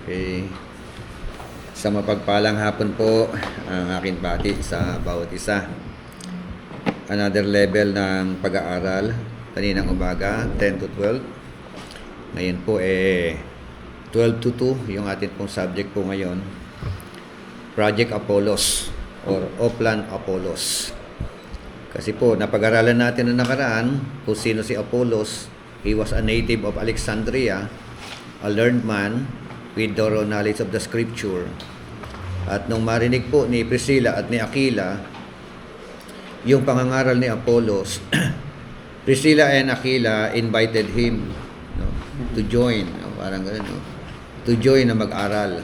Okay. Sa mapagpalang hapon po ang aking bati sa bawat isa. Another level ng pag-aaral. Kaninang umaga, 10 to 12. Ngayon po 12 to 2 yung ating pong subject po ngayon. Project Apollos or Oplan Apollos. Kasi po, napag-aralan natin noong nakaraan kung sino si Apollos. He was a native of Alexandria, a learned man with thorough knowledge of the scripture. At nung marinig po ni Priscilla at ni Aquila yung pangangaral ni Apollos, Priscilla and Aquila invited him, no, to join, no, parang gano'n, no, to join na mag-aral.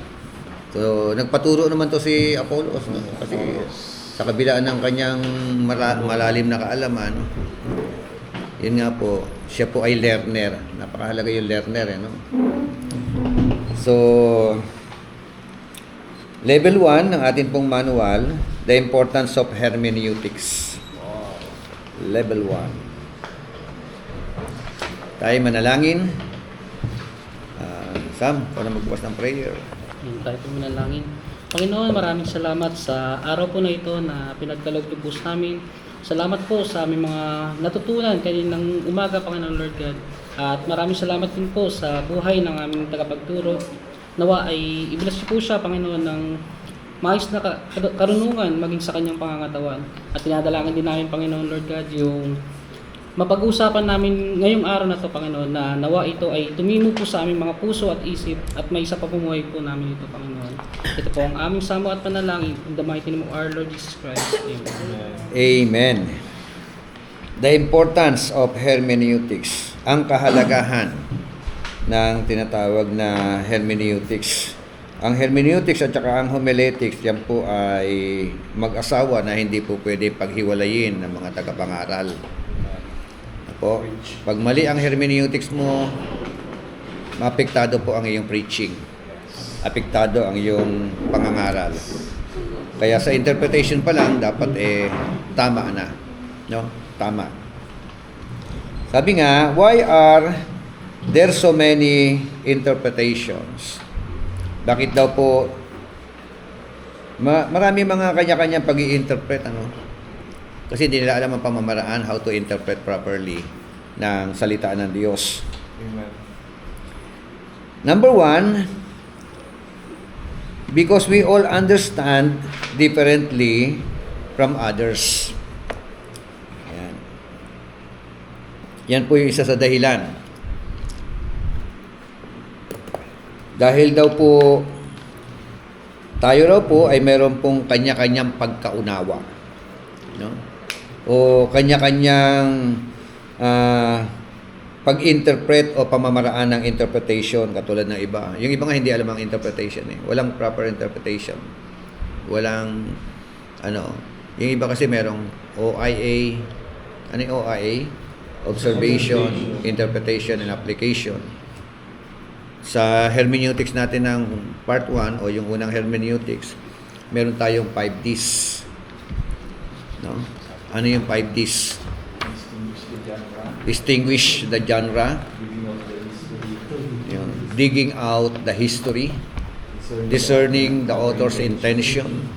So, nagpaturo naman to si Apollos, no, kasi sa kabila ng kanyang malalim na kaalaman, yun nga po, siya po ay learner. Napakahalaga yung learner, no? So, level 1 ng ating pong manual, the importance of hermeneutics. Level 1. Tayo manalangin. Sam, ikaw na magbukas ng prayer. Tayo po manalangin. Panginoon, maraming salamat sa araw po na ito na pinagkaloob niyo po sa amin. Salamat po sa aming mga natutunan kaninang umaga, Panginoon Lord God. At maraming salamat din po sa buhay ng aming tagapagturo. Nawa ay ibilas niyo po siya, Panginoon, ng maayos na karunungan maging sa kanyang pangangatawan. At tinadalangin din namin, Panginoon Lord God, yung mapag-uusapan namin ngayong araw na ito, Panginoon, na nawa ito ay tumimo po sa aming mga puso at isip at may isa pa pumuhay po namin ito, Panginoon. Ito po ang aming samo at panalangin in the mighty name of our Lord Jesus Christ. Amen. Amen. The importance of hermeneutics. Ang kahalagahan ng tinatawag na hermeneutics. Ang hermeneutics at saka ang homiletics, yan po ay mag-asawa na hindi po pwede paghiwalayin ng mga tagapangaral. Po, pag mali ang hermeneutics mo, maapektado po ang iyong preaching. Apektado ang iyong pangangaral. Kaya sa interpretation pa lang, dapat tama na. No? Tama. Sabi nga, why are there so many interpretations? Bakit daw po marami mga kanya-kanyang pag-i-interpret, ano? Kasi hindi nila alam ang pamamaraan how to interpret properly ng salita ng Diyos. Amen. Number 1, because we all understand differently from others. Yan. Yan po yung isa sa dahilan. Dahil daw po, tayo raw po ay meron pong kanya-kanyang pagkaunawa. No? O kanya-kanyang pag-interpret o pamamaraan ng interpretation katulad ng iba. Yung iba nga hindi alam ang interpretation . Walang proper interpretation. Walang yung iba kasi merong OIA. Ano yung OIA? Observation, Interpretation, and Application. Sa hermeneutics natin ng part 1 o yung unang hermeneutics, meron tayong 5 Ds. No? Ano yung 5 Ds? Distinguish the genre. Digging out the history. Discerning the author's intention.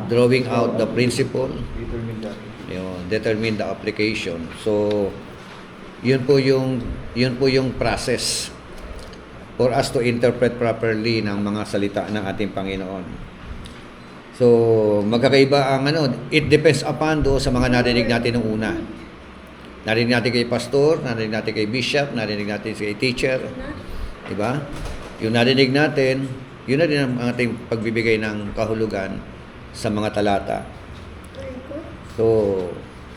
Drawing out the principle. Determine the application. So, yun po yung process for us to interpret properly ng mga salita ng ating Panginoon. So, magkakaiba ang it depends upon sa mga narinig natin nung una. Narinig natin kay pastor, narinig natin kay bishop, narinig natin kay teacher. Diba? Yung narinig natin, yun na din ang ating pagbibigay ng kahulugan sa mga talata. So,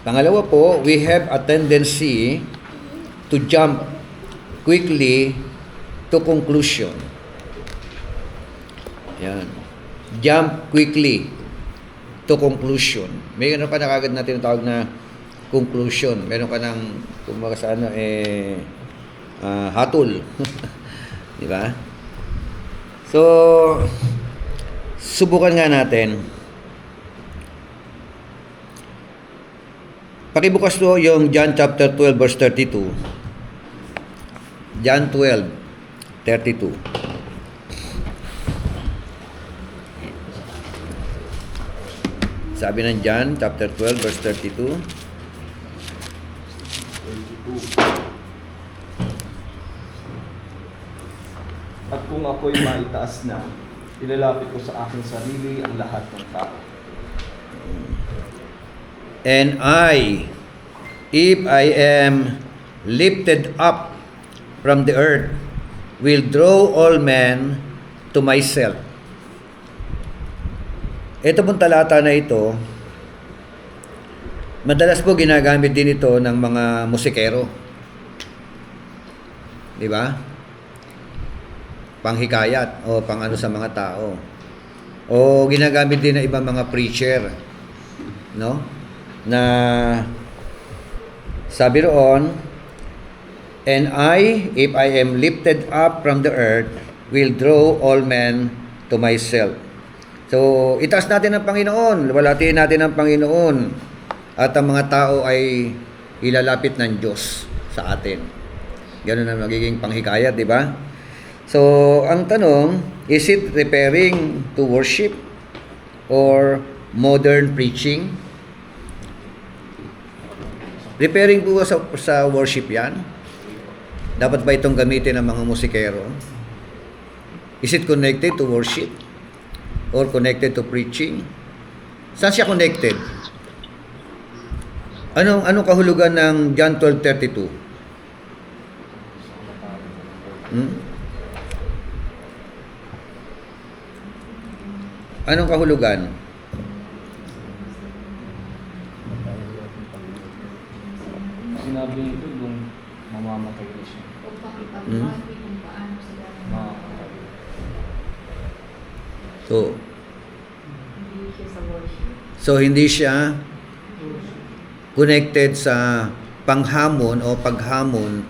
pangalawa po, we have a tendency to jump quickly to conclusion. Yan. Jump quickly to conclusion. May pa na kagad natin tawag na conclusion. Meron ka ng kumbaga sa hatol. Di ba? So, subukan nga natin. Pakibukas to yung John chapter 12 verse 32. John 12, 32. Sabi ng John, chapter 12, verse 32. 22. At kung ako'y maitaas na, ilalapit ko sa aking sarili ang lahat ng tao. And I, if I am lifted up from the earth, will draw all men to myself. Ito pong talata na ito, madalas po ginagamit din ito ng mga musikero. Di ba? Panghikayat o pang ano sa mga tao. O ginagamit din ng ibang mga preacher. No? Na sabi roon, and I, if I am lifted up from the earth, will draw all men to myself. So, itaas natin ang Panginoon, walatiin natin ang Panginoon, at ang mga tao ay ilalapit ng Diyos sa atin. Ganun ang magiging panghikayat, di ba? So, ang tanong, is it referring to worship or modern preaching? Referring po sa worship yan? Dapat ba itong gamitin ng mga musikero? Is it connected to worship? Or connected to preaching? Saan siya connected? Anong kahulugan ng John 12:32? Anong kahulugan? Sinabi nito yung mamamatay na siya. Upang ipagpahagi kung paano sila Mamamatay. So, hindi siya sa worship. hindi siya connected sa panghamon o paghamon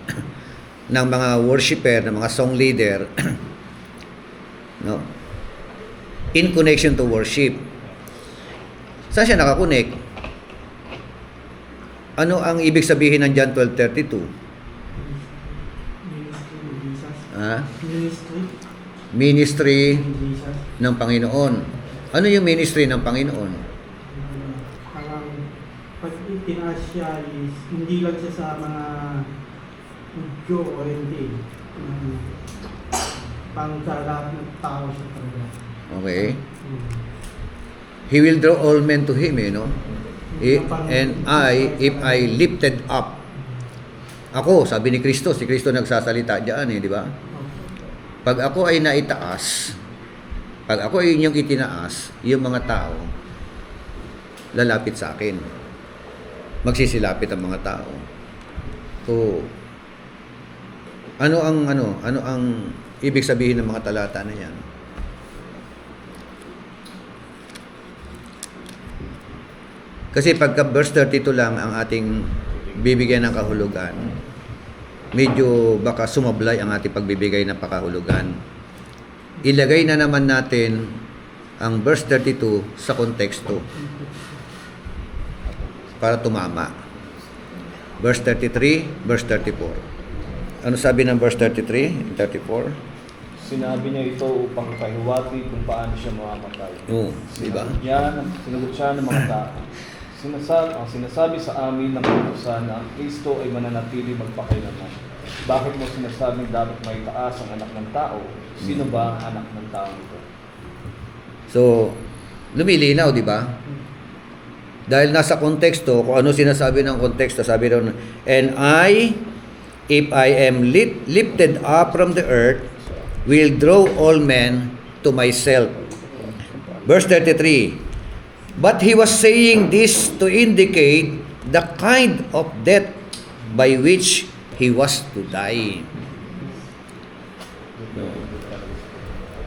ng mga worshiper, ng mga song leader, no? In connection to worship. Saan siya nakakonect? Ano ang ibig sabihin ng John 12:32? Ministry ng Panginoon. Ano yung ministry ng Panginoon? Parang pag itinaas siya is hindi lang siya sa mga Udyo o hindi. Pang sa lahat ng tao siya talaga. Okay. He will draw all men to Him, no? And I, if I lifted up. Ako, sabi ni Kristo, si Kristo nagsasalita diyan, di ba? Pag ako ay naitaas, pag ako ay inyong itinaas, yung mga tao, lalapit sa akin. Magsisilapit ang mga tao. So, ano ang ibig sabihin ng mga talata na yan? Kasi pagka verse 32 lang ang ating bibigyan ng kahulugan, medyo baka sumablay ang ating pagbibigay ng pakahulugan. Ilagay na naman natin ang verse 32 sa konteksto para tumama. Verse 33, verse 34. Ano sabi ng verse 33 and 34? Sinabi niya ito upang pahiwati kung paano siya mamamatay. Oo, di ba? Sinagot siya ng mga tao. Ang sinasabi sa amin ng utusan na ang Kristo ay mananatili magpakailanman. Bakit mo sinasabing dapat may taas ang anak ng tao? Sino ba ang anak ng tao ito? So, lumilinaw, di ba? Dahil nasa konteksto, kung ano sinasabi ng konteksto, sabi ron, and I, if I am lifted up from the earth, will draw all men to myself. Verse 33, but he was saying this to indicate the kind of death by which he was to die.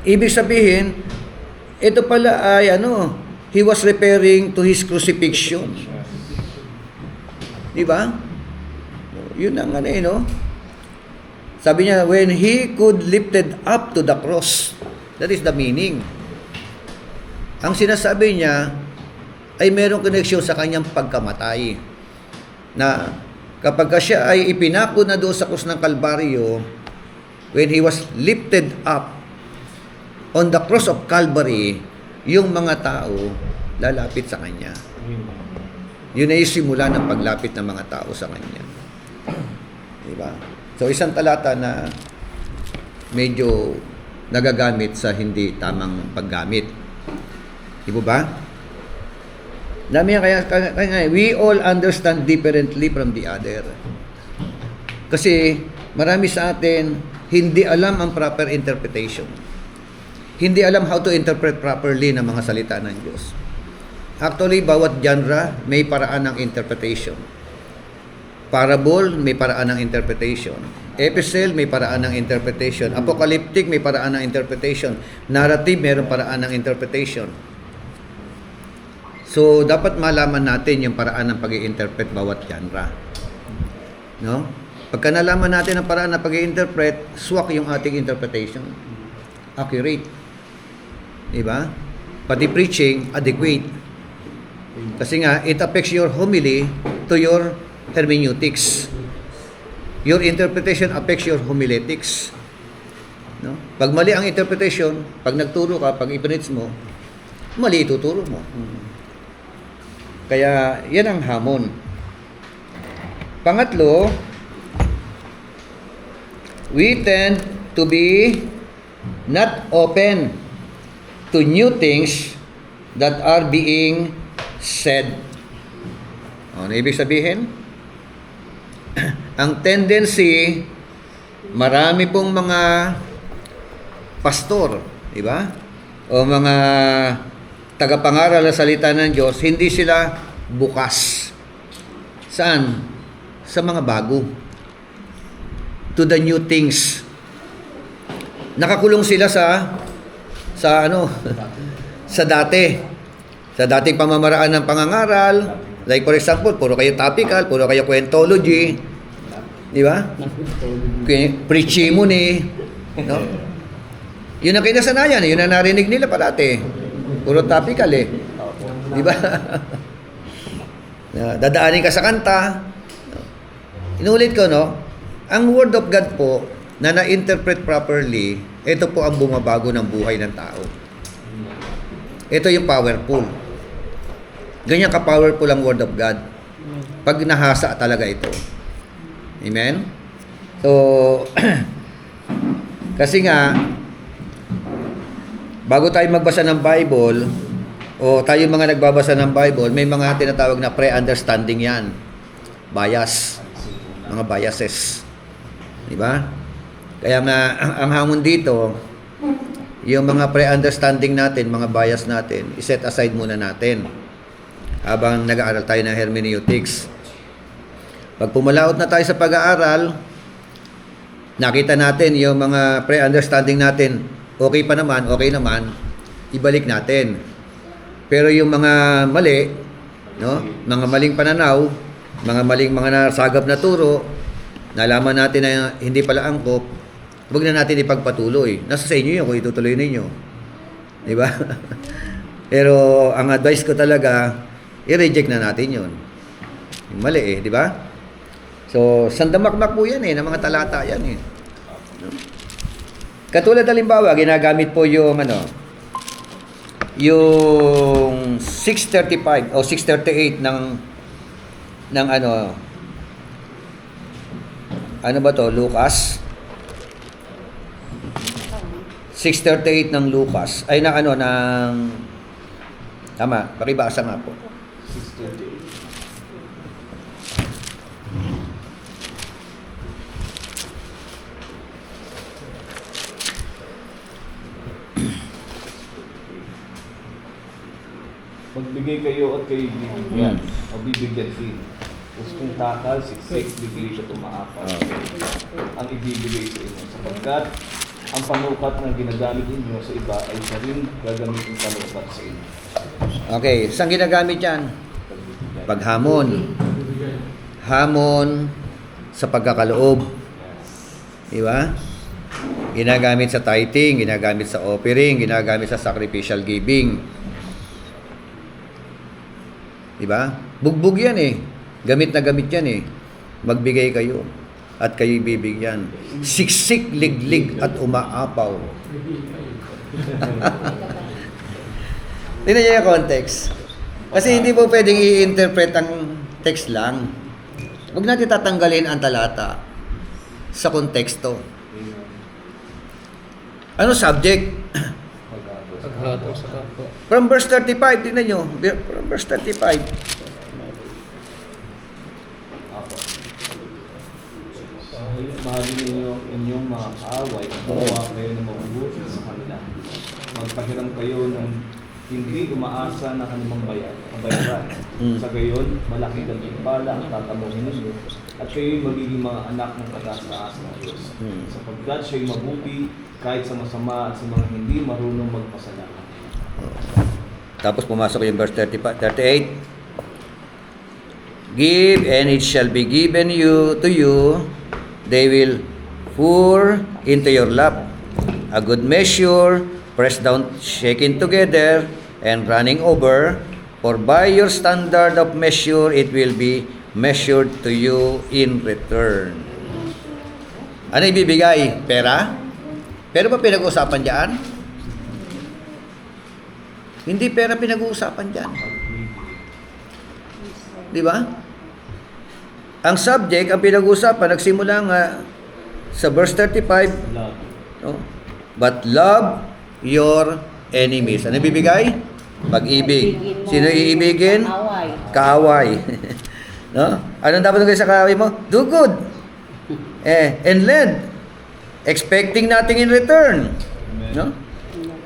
Ibig sabihin, ito pala ay he was referring to his crucifixion. Di ba? Yun ang no? Sabi niya, when he could lifted up to the cross. That is the meaning. Ang sinasabi niya ay merong koneksyon sa kanyang pagkamatay. Na kapag siya ay ipinako na doon sa krus ng Kalbaryo, when he was lifted up on the cross of Calvary, yung mga tao lalapit sa Kanya. Amen. Yun ay simula ng paglapit ng mga tao sa Kanya. Diba? So, isang talata na medyo nagagamit sa hindi tamang paggamit. Di ba? Dami yan, kaya we all understand differently from the other. Kasi marami sa atin hindi alam ang proper interpretation. Hindi alam how to interpret properly ng mga salita ng Diyos. Actually, bawat genre may paraan ng interpretation. Parable, may paraan ng interpretation. Epistle, may paraan ng interpretation. Apocalyptic, may paraan ng interpretation. Narrative, mayroong paraan ng interpretation. So, dapat malaman natin yung paraan ng pag-i-interpret bawat genre. No? Pagka nalaman natin ang paraan ng pag-i-interpret, swak yung ating interpretation. Accurate. Diba? Pati preaching, adequate. Kasi nga, it affects your homily to your hermeneutics. Your interpretation affects your homiletics. No? Pag mali ang interpretation, pag nagturo ka, pag ipinits mo, mali ituturo mo. Kaya, yan ang hamon. Pangatlo, we tend to be not open to new things that are being said. Ano ibig sabihin? Ang tendency, marami pong mga pastor, di ba? O mga tagapangaral na salita ng Diyos, hindi sila bukas. Saan? Sa mga bago. To the new things. Nakakulong sila sa ano? Sa dati. Sa dating pamamaraan ng pangangaral, like for example, puro kayo topical, puro kayo kwentology, di ba? Preachimony, no? Yun ang kinasanayan, yun ang narinig nila parati. Puro topical eh. Di ba? Dadaanin ka sa kanta. Inulit ko, no? Ang Word of God po, na na-interpret properly, ito po ang bumabago ng buhay ng tao. Ito yung powerful. Ganyan ka-powerful ang Word of God. Pag nahasa talaga ito. Amen? So, kasi nga, bago tayo magbasa ng Bible, o tayo mga nagbabasa ng Bible, may mga tinatawag na pre-understanding yan. Bias. Mga biases. Diba? Kaya nga, ang hamon dito, yung mga pre-understanding natin, mga bias natin, iset aside muna natin habang nag-aaral tayo ng hermeneutics. Pag pumalaot na tayo sa pag-aaral, nakita natin yung mga pre-understanding natin, okay pa naman, okay naman, ibalik natin. Pero yung mga mali, no? Mga maling pananaw, mga maling mga nasagap na turo, nalaman natin na hindi pala angkop, huwag na natin ipagpatuloy. Nasa sa inyo yun kung itutuloy ninyo. Di ba? Pero ang advice ko talaga, i-reject na natin yun. Yung mali eh, di ba? So, sandamakmak po yan eh, ng mga talata yan eh. Katulad halimbawa, ginagamit po yung yung 635 o 638 ng ano ba to? Lucas 6:38 ng Lucas ay ng tama, pakibasa nga po. 6:38. Magbigay kayo at kayo bibigyan o bibigyan din. Tapos kung takal, siksik, bigay siya tumaapas. Ang ibibigay sa inyo sapagkat ang panukat na ginagamit ninyo sa iba ay siya rin gagamitin panukat sa inyo. Okay, saan ginagamit yan? Paghamon. Hamon sa pagkakaloob. Di ba? Ginagamit sa tithing, ginagamit sa offering, ginagamit sa sacrificial giving. Di ba? Bugbog yan eh. Gamit na gamit yan eh. Magbigay kayo at kayo bibigyan. Siksik, liglig at umaapaw. Tingnan niyo yung context. Kasi hindi po pwedeng i-interpret ang text lang. Huwag natin tatanggalin ang talata sa konteksto. Ano subject? Paghatol sa kapwa. From verse 35, tingnan nyo. From verse 35. Apo. Mahalin ninyo inyong mga kaaway at gumawa kayo ng mabubuti sa kanila. Magpahiram kayo ng hindi umaasa na kanimang kabayaran. Sa gayon, malaki gantimpala ang tatamuhin ninyo at kayo'y magiging mga anak ng pag-asa ng Diyos. Sapagkat siya'y mabuti kahit sa masama at sa mga hindi marunong magpasalamat. Tapos pumasok yung verse 38. Give and it shall be given you to you. They will pour into your lap a good measure, pressed down, shaken together, and running over. For by your standard of measure, it will be measured to you in return. Ano ibibigay? Pera? Pero ba pinag-uusapan dyan? Hindi pera pinag-uusapan dyan. Di ba? Ang subject, ang pinag-uusapan, nagsimula nga sa verse 35, Love. no? But love your enemies. Ano ibibigay? Pag-ibig. Sino iibigin? Away. Kaaway. No? Anong dapat gawin sa kaaway mo? Do good. And lend. Expecting nothing in return. No?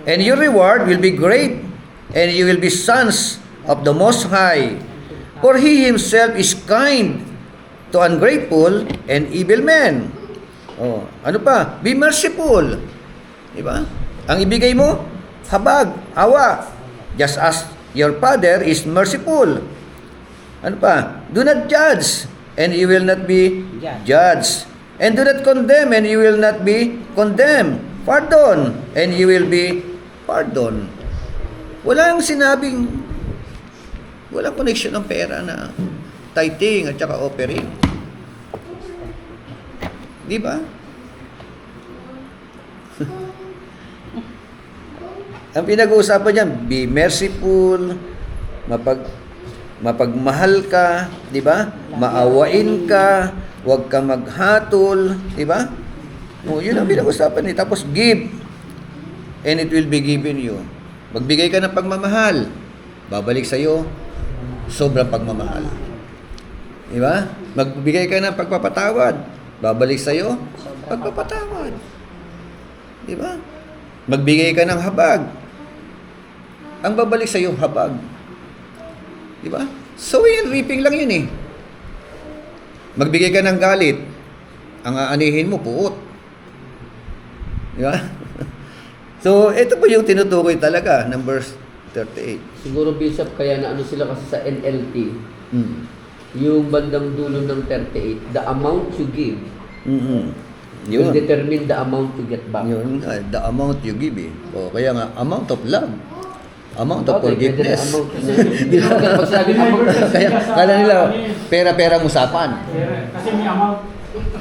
And your reward will be great. And you will be sons of the Most High. For He Himself is kind to ungrateful and evil men. Oh, ano pa? Be merciful. Diba? Ang ibigay mo, habag, awa. Just as your Father is merciful. Ano pa? Do not judge, and you will not be judged. And do not condemn, and you will not be condemned. Pardon, and you will be pardoned. Walang sinabing, walang connection ng pera na tithing at saka offering. Di ba? Ang pinag-uusapan diyan, be merciful, mapagmahal ka, di ba? Maawain ka, huwag ka maghatol, di ba? O, yun ang pinag-uusapan eh. Tapos give, and it will be given you. Magbigay ka ng pagmamahal, babalik sa iyo sobrang pagmamahal. Di ba? Magbigay ka ng pagpapatawad, babalik sa iyo pagpapatawad. Di ba? Magbigay ka ng habag, ang babalik sa iyo habag. Di ba? Sowing and reaping lang yun eh. Magbigay ka ng galit, ang aanihin mo puot. Di ba? So, ito po yung tinutukoy talaga ng verse 38. Siguro, Bishop, kaya na ano sila kasi sa NLT, yung bandang dulo ng 38, the amount you give will Yun. determine the amount you get back. Yun, the amount you give eh. O, kaya nga, amount of love. Amount of Okay, pwede na forgiveness. amount. Di ba? Pag sinabi amount, Kaya, kala nila, pera-pera usapan. Kasi may amount.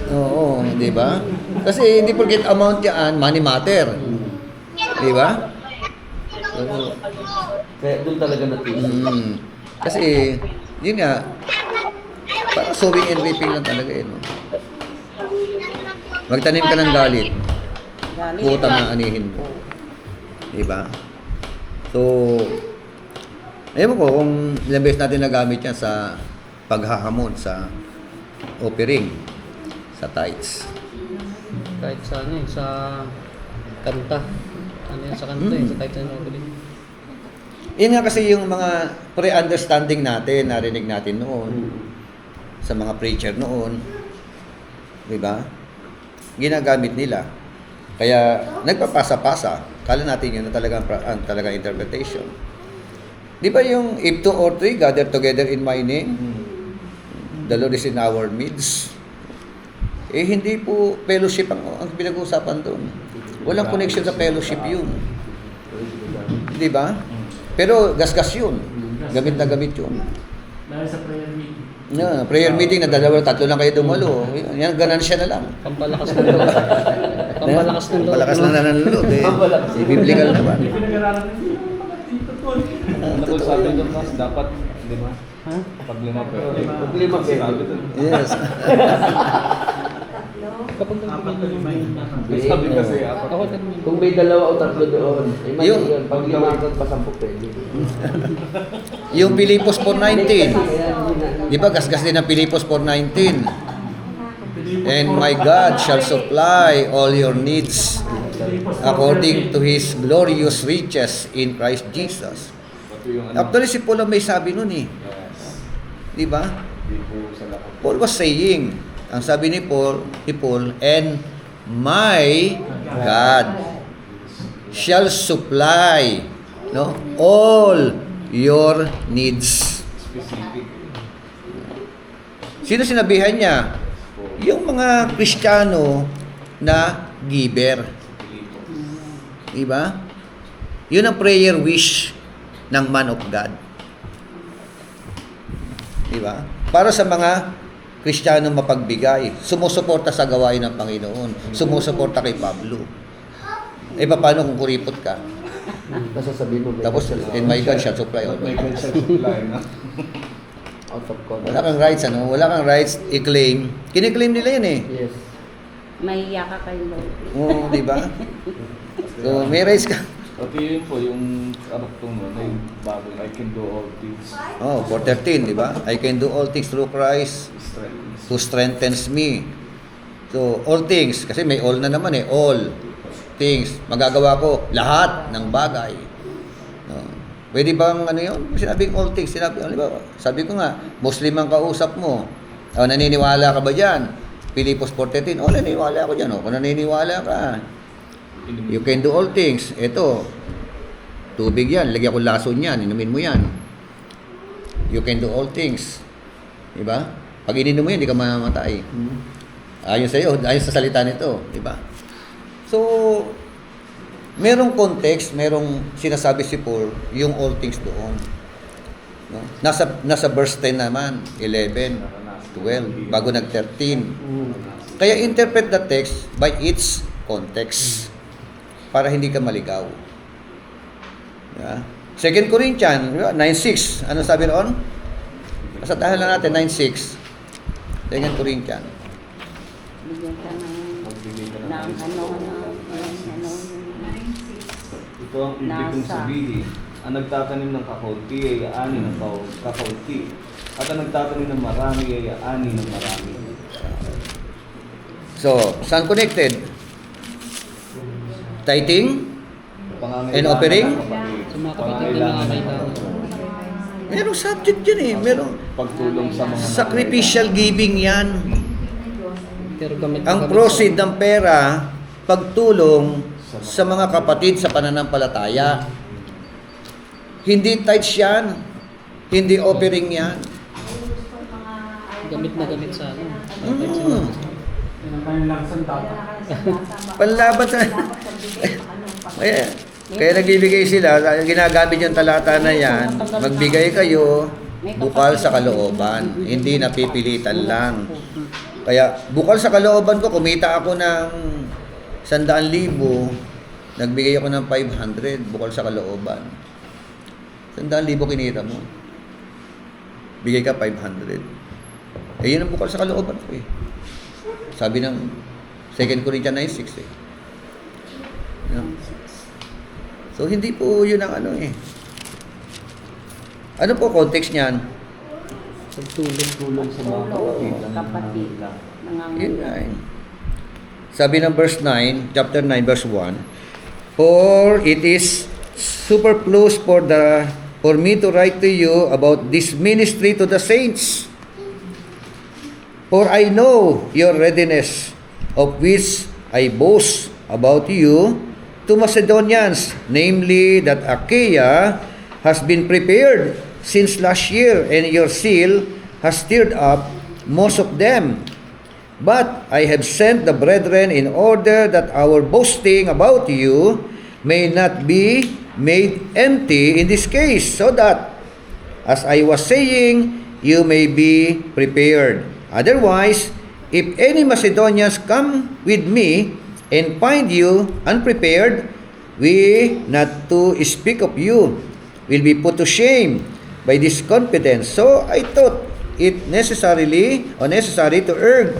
Oo, di ba? Kasi hindi porket amount yan, money matter. Di ba? kaya doon talaga natin. Kasi, yun nga, parang sowing and reaping lang talaga yun. No? Magtanim ka ng galit, putang na anihin mo. Di ba? So, ayun ko kung ilang beses natin nagamit yan sa paghahamon, sa offering, sa tithes. Kahit sa ano sa kanta. Ano yan sa kanta sa kahit sa offering. Yun nga kasi yung mga pre-understanding natin, narinig natin noon, sa mga preacher noon, di ba? Ginagamit nila. Kaya nagpapasa-pasa. Kala natin yun na ang talagang interpretation. Di ba yung if two or three gather together in my name, the Lord is in our midst. Eh hindi po fellowship ang pinag-uusapan doon. Walang connection sa fellowship yun. Di ba? Pero gasgas yun. Gamit na gamit yun. Dahil sa prayer meeting. Yeah, prayer meeting na dalawa, tatlo lang kayo dumalo. Yan, ganansya na lang. Pampalakas ng loob. Pampalakas ng loob. Palakas lang na ng loob eh. Biblical naman. Pinag-aralan nila. totoo. Ano po sabi doon kasi dapat, di ba? Ha? Pag lima pwede. Pag lima pwede. Sabi doon. Yes. Kapag Apat na lima yun. Sabi kasi apat. Ako din. Kung may dalawa o tatlo doon, ay mali Yung- yun. Pag lima ka pa 10 pwede. Yung Pilipos 4:19. Kaya hindi na- Di ba gasgas din ang Pilipos 4:19? And my God shall supply all your needs according to His glorious riches in Christ Jesus. Pati yung ano. Actually, si Paul ang may sabi nun eh. Yes. Di ba? Di po sa lahat. Paul was saying, ang sabi ni Paul, and my God shall supply, no, all your needs. Specific. Sino sinabihan niya? Yung mga Kristiyano na giver. Di ba? Yun ang prayer wish ng man of God. Di ba? Para sa mga Kristiyano mapagbigay, sumusuporta sa gawain ng Panginoon, sumusuporta kay Pablo. Eh, paano kung kuripot ka? Nasasabihin mo. may Tapos, kasalan. and my God shall supply all May my God shall supply na. Out of context. Wala kang rights, ano? Wala kang rights i-claim. Kiniklaim nila yun eh. Yes. Mahiya ka kay Lord. Oo, di ba? So, may rights ka. Pati yun po, yung karakter mo, na yung bago, I can do all things. Oh, 4:13, di ba? I can do all things through Christ Strength. who strengthens me. So, all things, kasi may all na naman eh, all things. Magagawa ko lahat ng bagay. No. Pwede bang ano yun? Sinabing all things, sabi ko nga, Muslim ang kausap mo. O, naniniwala ka ba dyan? Pilipos 4:13, naniniwala ako dyan. O, kung naniniwala ka, you can do all things. Ito, tubig yan, lagyan ko lason yan, inumin mo yan. You can do all things. Diba? Pag ininom mo yan, hindi ka mamamatay. Ayon sa iyo, ayon sa salita nito, di ba? So, merong context, merong sinasabi si Paul, yung all things doon. No? Nasa verse 10 naman, 11, 12, bago nag-13. Kaya interpret the text by its context para hindi ka maligaw. Yeah. 2 Corinthians 9:6. Ano sabi roon? Pasadahan lang natin 9:6. 2 Corinthians. Bigyan ka Magbigay ka ng ano. Ito ang ibig kong Nasa. sabihin. Ang nagtatanim ng kakaunti ay ani ng kakaunti. At ang nagtatanim ng marami ay ani ng marami. So, saan connected? Tithing? And offering? Sa mga kapatid na mga kailangan. Merong subject yan eh. Merong Pagtulong sa mga sacrificial giving yan. Pero gamit Ang proceed ng pera, pagtulong sa mga kapatid sa pananampalataya. Hindi tithes yan. Hindi offering yan. Gamit na gamit sa ano. Yan ang kanilang sandata. Panlaban sa... Kaya nagbibigay sila, ginagamit yung talata na yan, magbigay kayo bukal sa kalooban, hindi napipilitan lang. Kaya bukal sa kalooban ko, kumita ako ng 100,000, nagbigay ako ng 500, bukal sa kalooban. 100,000 kinita mo. Bigay ka 500. Eh, yun ang bukal sa kalooban ko eh. Sabi ng 2 Corinthians 9:6 eh. No? So, hindi po yun ang ano eh. Ano po context niyan? Tulong sa mga kapatid. Kapatid. Yun nga eh. Sabi ng verse 9, chapter 9, verse 1, for it is superfluous for me to write to you about this ministry to the saints. For I know your readiness, of which I boast about you to Macedonians, namely that Achaia has been prepared since last year, and your zeal has stirred up most of them. But I have sent the brethren in order that our boasting about you may not be made empty in this case, so that, as I was saying, you may be prepared. Otherwise, if any Macedonians come with me and find you unprepared, we not to speak of you, will be put to shame by this confidence. So I thought it necessary to urge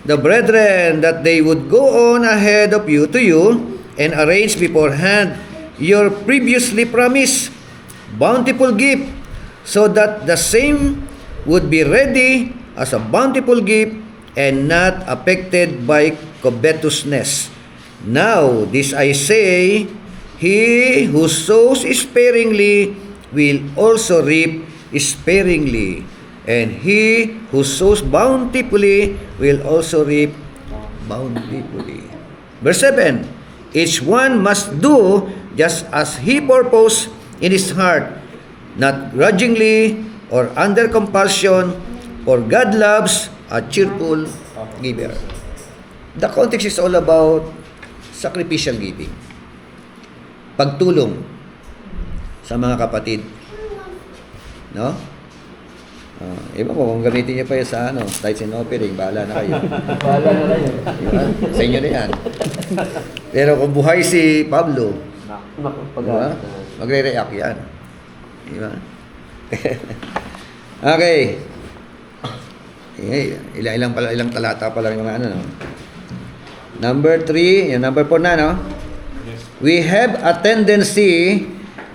the brethren that they would go on ahead of you to you and arrange beforehand your previously promised bountiful gift, so that the same would be ready as a bountiful gift and not affected by covetousness. Now this I say, he who sows sparingly will also reap sparingly, and he who sows bountifully will also reap bountifully. Verse 7, each one must do just as he purposed in his heart, not grudgingly or under compulsion, for God loves a cheerful giver. The context is all about sacrificial giving. Pagtulong sa mga kapatid. No? Iba mo, kung gamitin niyo pa yun sa tithes and offering, bahala na kayo. Bahala na kayo. Diba? Sa inyo na yan. Pero kung buhay si Pablo, diba? Magre-react yan. Diba? Okay. Ilang talata pa lang yung no? Number 3, number 4 na, no? We have a tendency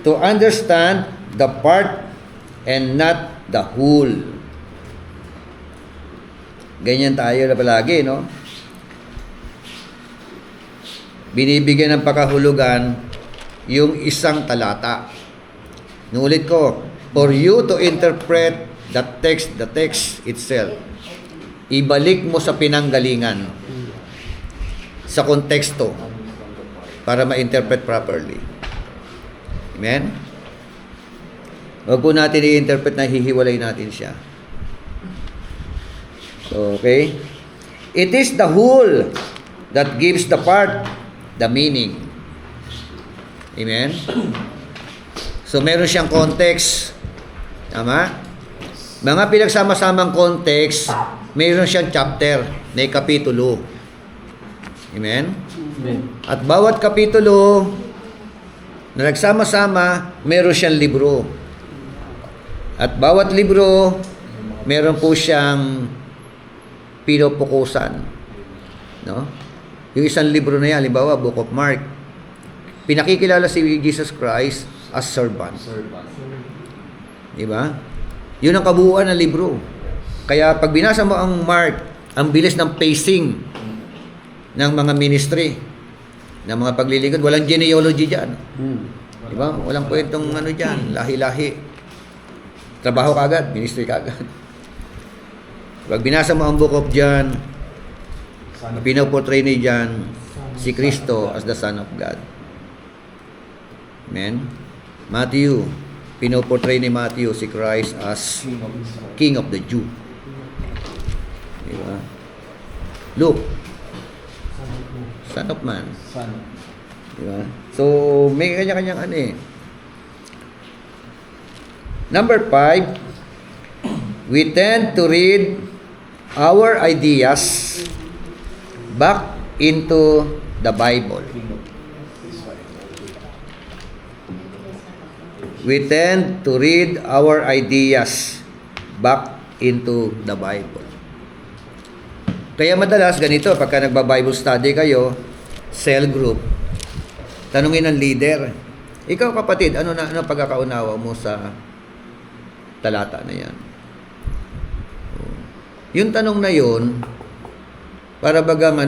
to understand the part and not the whole. Ganyan tayo na palagi, no? Binibigyan ng pakahulugan yung isang talata. Nulit ko, for you to interpret the text itself. Ibalik mo sa pinanggalingan, sa konteksto, para ma-interpret properly. Amen? Huwag po natin i-interpret na hihiwalay natin siya. So, okay? It is the whole that gives the part the meaning. Amen? So, meron siyang context. Tama? Mga pinagsama-samang context, meron siyang chapter, may kapitulo. Amen? At bawat kapitulo na nagsama-sama, meron siyang libro. At bawat libro, meron po siyang pinupukusan. No? Yung isang libro na yan, halimbawa, Book of Mark, pinakikilala si Jesus Christ as servant. Diba? Yun ang kabuuan ng libro. Kaya pag binasa mo ang Mark, ang bilis ng pacing ng mga ministry, ng mga paglilingkod, walang genealogy dyan. Diba? Walang kwentong dyan, lahi-lahi. Trabaho kagad, ministry kagad. Pag binasa mo ang Book of John, pinoportray ni John si Kristo as the Son of God. Amen? Matthew, pinoportray ni Matthew si Christ as King of the Jew. Diba? Luke, Son of Man. Diba? So, may kanya-kanyang Number 5, we tend to read our ideas back into the Bible. We tend to read our ideas back into the Bible. Kaya madalas ganito, pagka nagba-Bible study kayo, cell group, tanungin ng leader, ikaw kapatid, ano pagkakaunawa mo sa talata na yan? Yung tanong na yun, para bagang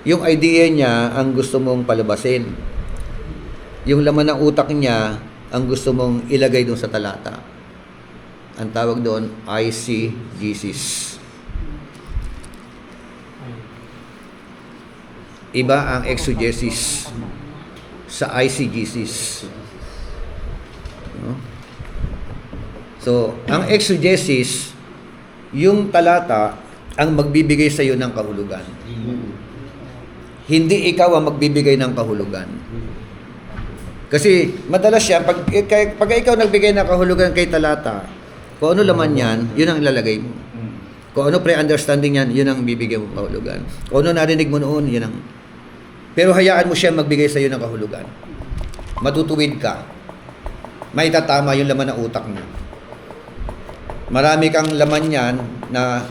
yung idea niya ang gusto mong palabasin. Yung laman ng utak niya ang gusto mong ilagay doon sa talata. Ang tawag doon, eisegesis. Iba ang exegesis sa eisegesis. No? So, ang exegesis, yung talata ang magbibigay sa iyo ng kahulugan. Hindi ikaw ang magbibigay ng kahulugan. Kasi madalas siya, pag ikaw nagbigay ng kahulugan kay talata, kung ano laman yan, yun ang ilalagay mo. Kung ano pre-understanding yan, yun ang bibigay mo kahulugan. Kung ano narinig mo noon, yun ang... Pero hayaan mo siya magbigay sa iyo ng kahulugan. matutuwid ka. May tatama yung laman ng utak mo. Marami kang laman yan na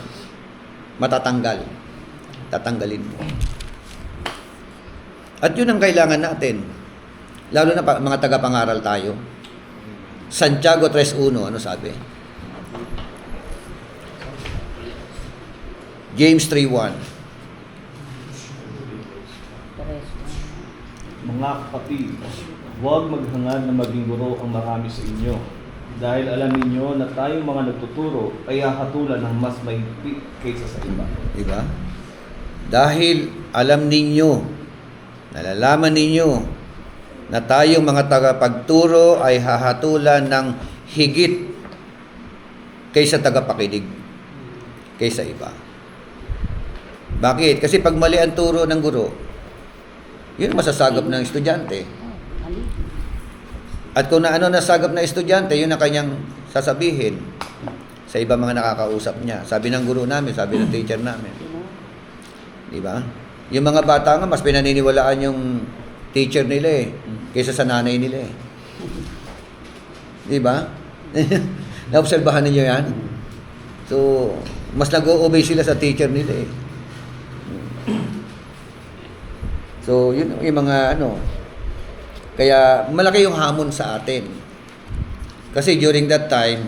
matatanggal. Tatanggalin mo. At yun ang kailangan natin. Lalo na mga tagapangaral tayo. Santiago 3:1, ano sabi? James 3:1. Mga kapatid, huwag maghangad na maging guro ang marami sa inyo. Dahil alam ninyo na tayong mga nagtuturo ay hahatulan ng mas mahigpit kaysa sa iba. Diba? Dahil alam ninyo, nalalaman ninyo, na tayong mga tagapagturo ay hahatulan ng higit kaysa tagapakinig, kaysa iba. Bakit? Kasi pag mali ang turo ng guro, yun ang masasagap ng estudyante. At kung na ano nasagap na estudyante, yun ang kanyang sasabihin sa iba mga nakakausap niya. Sabi ng guro namin, sabi ng teacher namin. Di ba? Yung mga bata nga, mas pinaniniwalaan yung teacher nila kaysa sa nanay nila Di ba? Naobserbahan niyo yan? So, mas nag-o-obey sila sa teacher nila So, yun yung mga ano. Kaya, malaki yung hamon sa atin. Kasi during that time,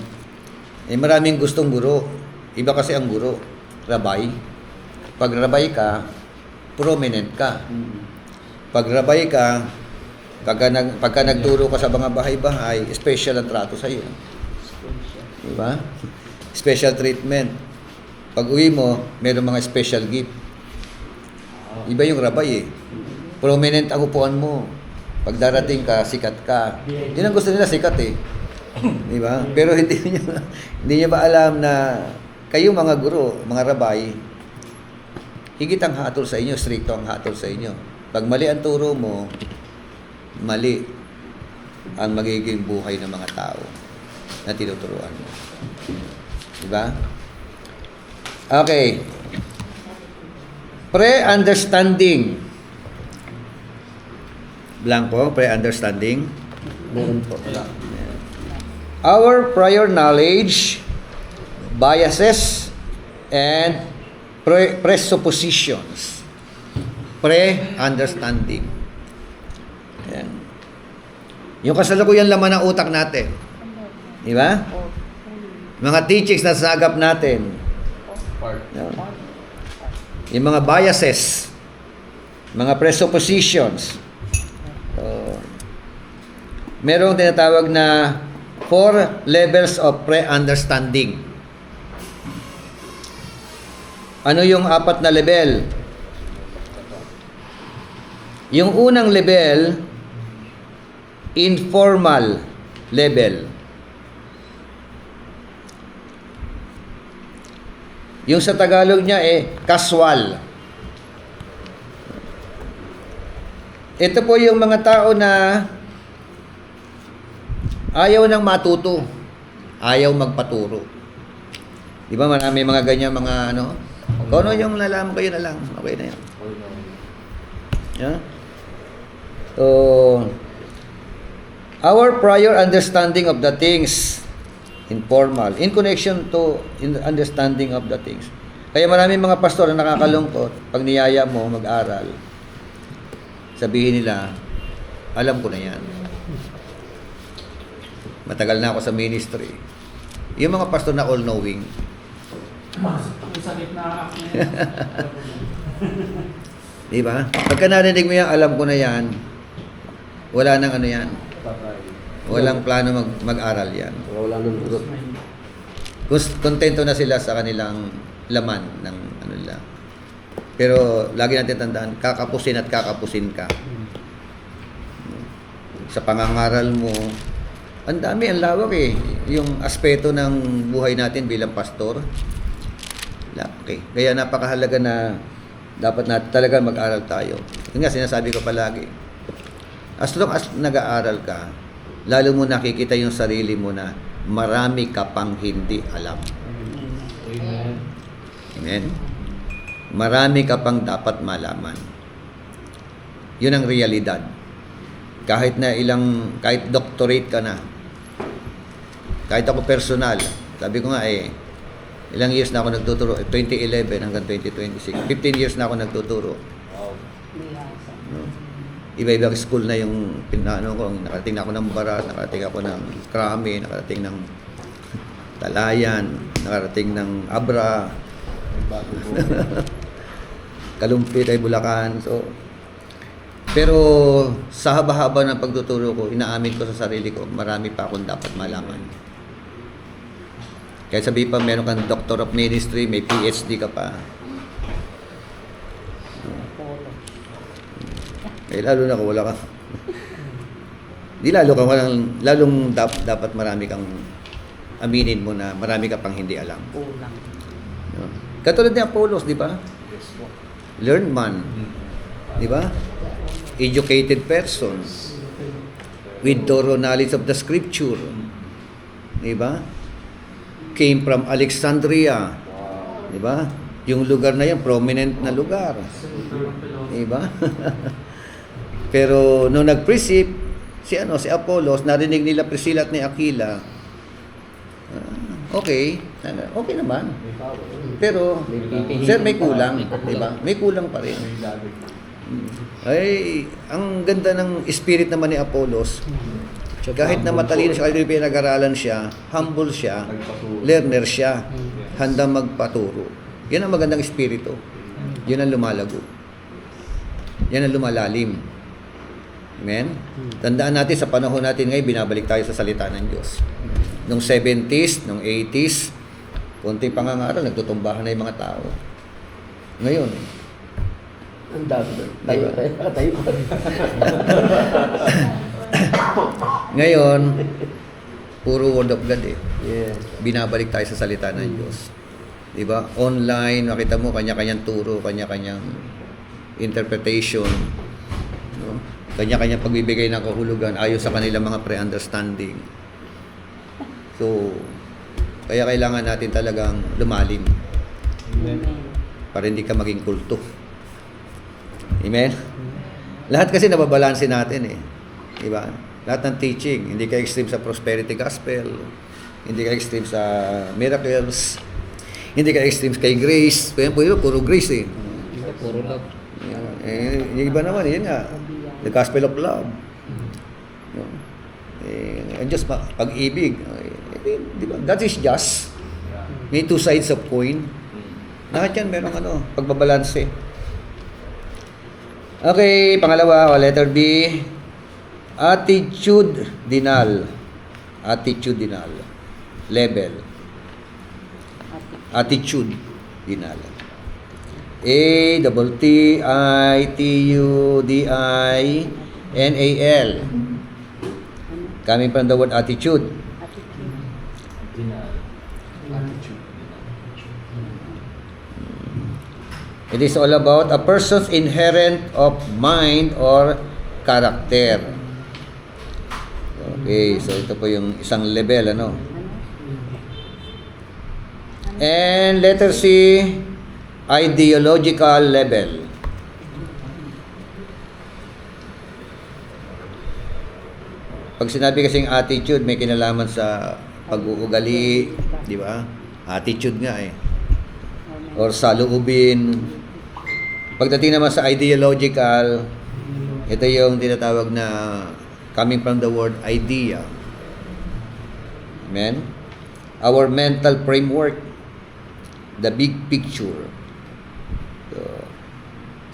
maraming gustong guro. Iba kasi ang guro. Rabay. Pag rabay ka, prominent ka. Pag rabay ka, pagka nagturo ka sa mga bahay-bahay, special ang trato sa iyo. Diba? Special treatment. Pag uwi mo, mayroong mga special gift. Iba yung rabay Prominent ang upuan mo. Pag darating ka, sikat ka. Yun ang gusto nila, sikat Diba? Pero hindi niyo ba alam na kayo mga guro, mga rabay, higit ang hatol sa inyo, stricto ang hatol sa inyo. Pag mali ang turo mo, mali ang magiging buhay ng mga tao na tinuturuan mo. Diba? Okay. Pre-understanding. Blanco, pre-understanding. Meron po. Our prior knowledge, biases, and presuppositions. Pre-understanding. Ayan. Yung kasalukuyan laman ng utak natin. Di ba? Mga teachings na sagap natin. Yan. Yung mga biases, mga presuppositions. Merong tinatawag na 4 levels of pre-understanding. Ano yung 4 na level? Yung unang level, informal level. Yung sa Tagalog niya casual. Ito po yung mga tao na ayaw nang matuto. Ayaw magpaturo. Di ba marami mga ganyan mga ano? Kung ano yung nalaman ko, yun na lang. Okay na yun. Yeah? So, our prior understanding of the things, informal, in connection to understanding of the things. Kaya maraming mga pastor na nakakalungkot, pag niyaya mo mag-aral, sabihin nila, alam ko na yan. Matagal na ako sa ministry. Yung mga pastor na all-knowing. Sakit na ako na Di ba? Pagka narinig mo yan, alam ko na yan, wala nang ano yan. Walang plano mag-aral yan. Wala nang guro. Kontento na sila sa kanilang laman ng ano nila. Pero lagi natin tandaan, kakapusin at kakapusin ka. Sa pangangaral mo, ang dami, ang lawak yung aspeto ng buhay natin bilang pastor. Okay. Kaya napakahalaga na dapat natin talaga mag-aral tayo. Yun nga, sinasabi ko palagi. As long as nag-aaral ka, lalo mo nakikita yung sarili mo na marami ka pang hindi alam. Amen. Amen? Marami ka pang dapat malaman. Yun ang realidad. kahit doctorate ka na, kahit ako personal, sabi ko nga ilang years na ako nagtuturo, 2011 hanggang 2026, 15 years na ako nagtuturo. Wow. Bihasa. No? Iba-ibang school na yung pinano ko, nakarating na ako ng Barat, nakarating ako ng Krami, nakarating ng Talayan, nakarating ng Abra, May bago po. Kalumpit ay Bulacan. So, pero sa haba-haba ng pagtuturo ko, inaamin ko sa sarili ko, marami pa akong dapat malaman. Kaya sabi pa, meron kang Doctor of Ministry, may PhD ka pa. Polo. Lalo na kung wala ka. Di lalong dapat marami kang aminin mo na marami ka pang hindi alam. Kulang. No? Katulad ni Apollos, di ba? Yes po. Learned man, di ba? Educated person with thorough knowledge of the scripture, di ba? Came from Alexandria, Wow. di ba? Yung lugar na yan, prominent na lugar, di ba? Pero nung nag-precept si Apollos, narinig nila Priscilla at ni Aquila, okay naman. May power. Pero, May pipihin. sir, may kulang, di ba? May kulang pa rin. May lagay. Ay, ang ganda ng spirit naman ni Apollos. Kahit na matalino siya, kahit pinag-aralan siya, humble siya, Nagpaturo. learner siya, handang magpaturo. Yan ang magandang espiritu. Yan ang lumalago. Yan ang lumalalim. Amen? Tandaan natin sa panahon natin ngayon, binabalik tayo sa salita ng Diyos. Nung 70s, nung 80s, konting pangangaral, nagtutumbahan na yung mga tao. Ngayon, Ang dami na. Tayo. ngayon, puro word of God Yeah. Binabalik tayo sa salita ng Diyos. Diba? Online, makita mo, kanya-kanyang turo, kanya-kanyang interpretation. No? Kanya-kanyang pagbibigay ng kahulugan ayon sa kanilang mga pre-understanding. So, kaya kailangan natin talagang lumalim Amen. para hindi ka maging kulto. Amen? Lahat kasi nababalansin natin Diba? Lahat ng teaching, hindi ka extreme sa prosperity gospel, hindi ka extreme sa miracles, hindi ka extreme kay grace. Puro grace Puro love. Yung iba naman, yun nga, the gospel of love. No? Ang Diyos, pag-ibig. Diba? God is just. May two sides of coin. Lahat yan, merong pagbabalanse. Okay, pangalawa, letter B. Attitudinal. Attitudinal. Level. Attitudinal. Attitudinal. Coming from the word attitude. Denial. Attitude. It is all about a person's inherent of mind or character. Okay, so ito po yung isang level, And letter C, ideological level. Pag sinabi kasing attitude, may kinalaman sa pag-uugali, di ba? Attitude nga or sa loobin. Pagdating naman sa ideological, ito yung tinatawag na coming from the word idea. Amen? Our mental framework, the big picture. So,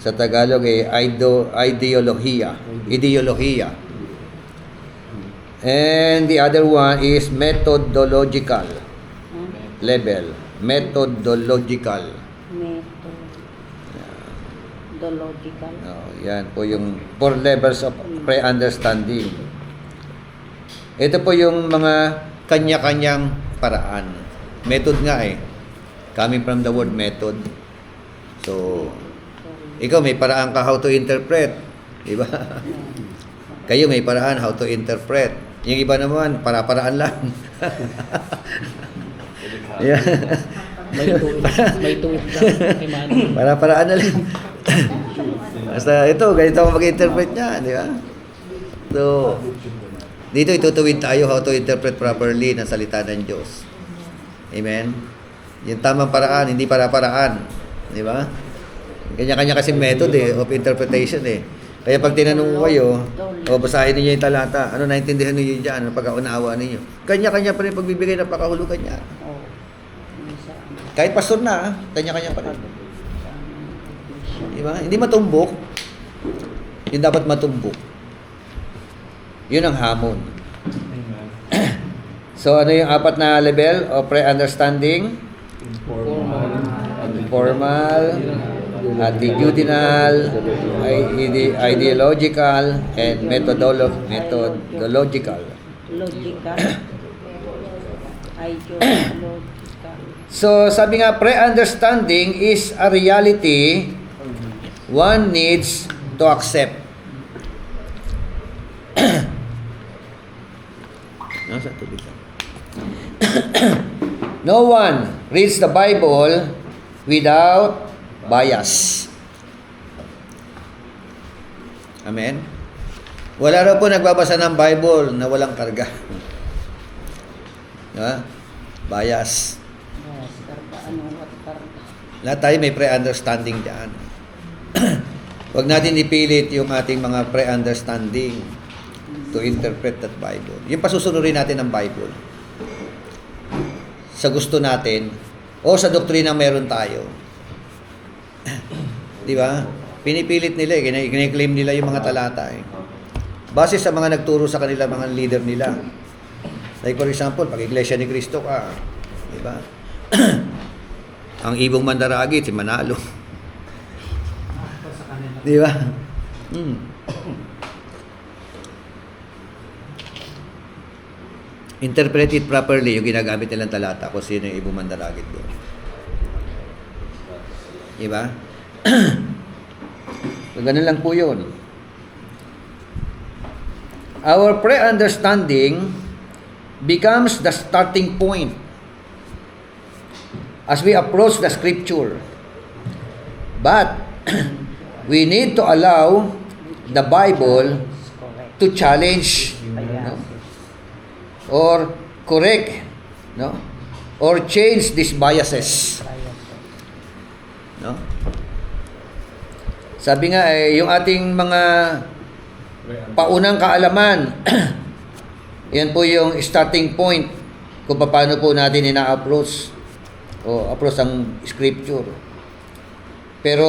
sa Tagalog ideolohiya. Ideolohiya. And the other one is methodological level. Methodological. Methodological. Yan po yung 4 levels of pre-understanding. Ito po yung mga kanya-kanyang paraan. Method nga Coming from the word method. So, ikaw may paraan ka how to interpret. Diba? Kayo may paraan how to interpret. Yung iba naman, para-paraan lang. Yeah. May tuwid lang. Kay Manny. Para-paraan na lang. Basta ito, ganito ako mag-interpret niya, di ba? So, Kristo. Dito itutuwid tayo how to interpret properly ng salita ng Diyos. Amen? Yung tamang paraan, hindi para-paraan. Di ba? Kanya-kanya kasi method of interpretation Kaya pag tinanong ko kayo, basahin niyo yung talata, ano naintindihan niyo dyan, ano pagkaunawa ninyo. Kanya-kanya pa rin pagbibigay ng pakahulugan niya. Oo. Minsan. Kahit pastor na, kanya-kanya pa rin. Di ba? Hindi matumbok. Yung dapat matumbok. Yun ang hamon. Amen. So, ano yung apat na level of pre-understanding? Informal, attitudinal, ideological, and methodological. Logical. Ideological. So, sabi nga, pre-understanding is a reality one needs to accept. Nasa tubig ka. No one reads the Bible without bias. Amen? Wala raw po nagbabasa ng Bible na walang karga. Diba? Bias. Yes, karga. Ano, what karga? Lahat tayo may pre-understanding dyan. Huwag natin ipilit yung ating mga pre-understanding to interpret that Bible. Yung pasusunurin natin ng Bible. Sa gusto natin o sa doktrina meron tayo. Di ba? Pinipilit nila kine-claim nila yung mga talata Base sa mga nagturo sa kanila, mga leader nila. Like for example, pag Iglesia ni Cristo ka, di ba? Ang ibong mandaragit, si Manalo. Di ba? Interpret it properly, yung ginagamit nilang talata kung sino yung ibong mandaragit doon. Di ba? So, ganun lang po yun. Our pre-understanding becomes the starting point as we approach the scripture. But we need to allow the Bible Is correct. to challenge, no? Or correct, no? Or change these biases, no? Sabi nga yung ating mga paunang kaalaman, yan po yung starting point kung paano po natin ina-approach o approach ang scripture. Pero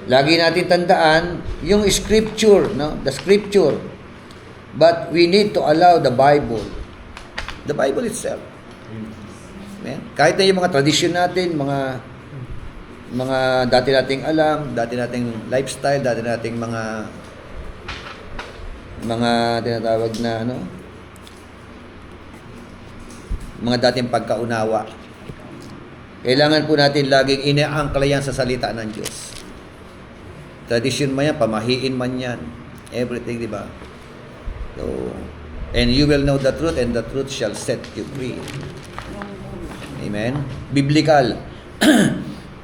lagi natin tandaan yung scripture, no? The scripture. But we need to allow the Bible. The Bible itself. Amen? Kahit na yung mga tradisyon natin, mga dati nating alam, dati nating lifestyle, dati nating mga tinatawag na mga dating pagkaunawa. Kailangan po natin laging inaangkla yan sa salita ng Diyos. Tradisyon man yan, pamahiin man yan, everything, di ba? So, and you will know the truth, and the truth shall set you free. Amen? Biblical.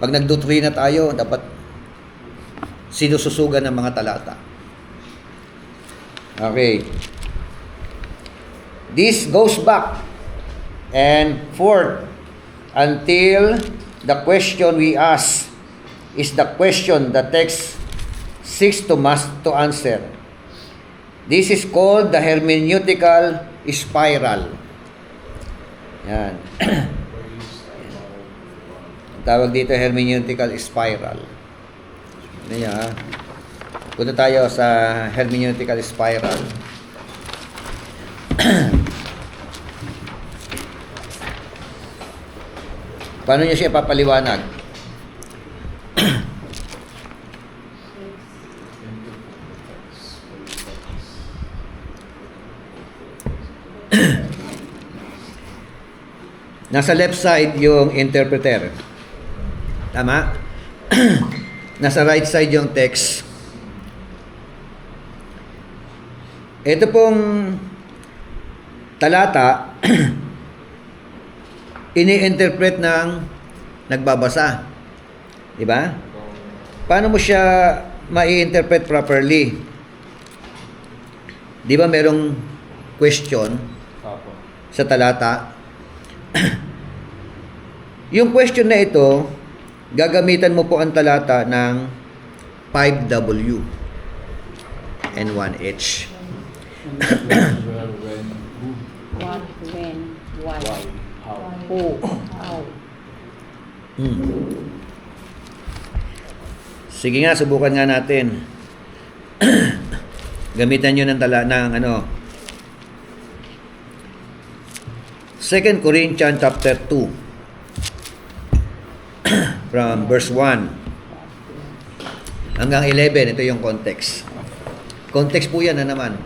Pag nagdoktrina tayo, dapat sinususugan ng mga talata. Okay. This goes back and forth until the question we ask is the question the text seeks to answer. This is called the hermeneutical spiral. Yan. Tawag dito hermeneutical spiral. Ano yan? Punta tayo sa hermeneutical spiral. Paano niya siya papaliwanag? Nasa left side yung interpreter. Tama? Nasa right side yung text. Ito pong talata ini-interpret ng nagbabasa. Di ba? Paano mo siya mai-interpret properly? di ba merong question Apo. sa talata? Yung question na ito, gagamitan mo po ang talata ng 5W and 1H. Where, when, who, What, when, why, why, how. who, how. Sige nga, subukan nga natin. Gamitan nyo ng ng ano. 2 Corinthians chapter 2 from verse 1 hanggang 11. Ito yung context. Context po yan na naman.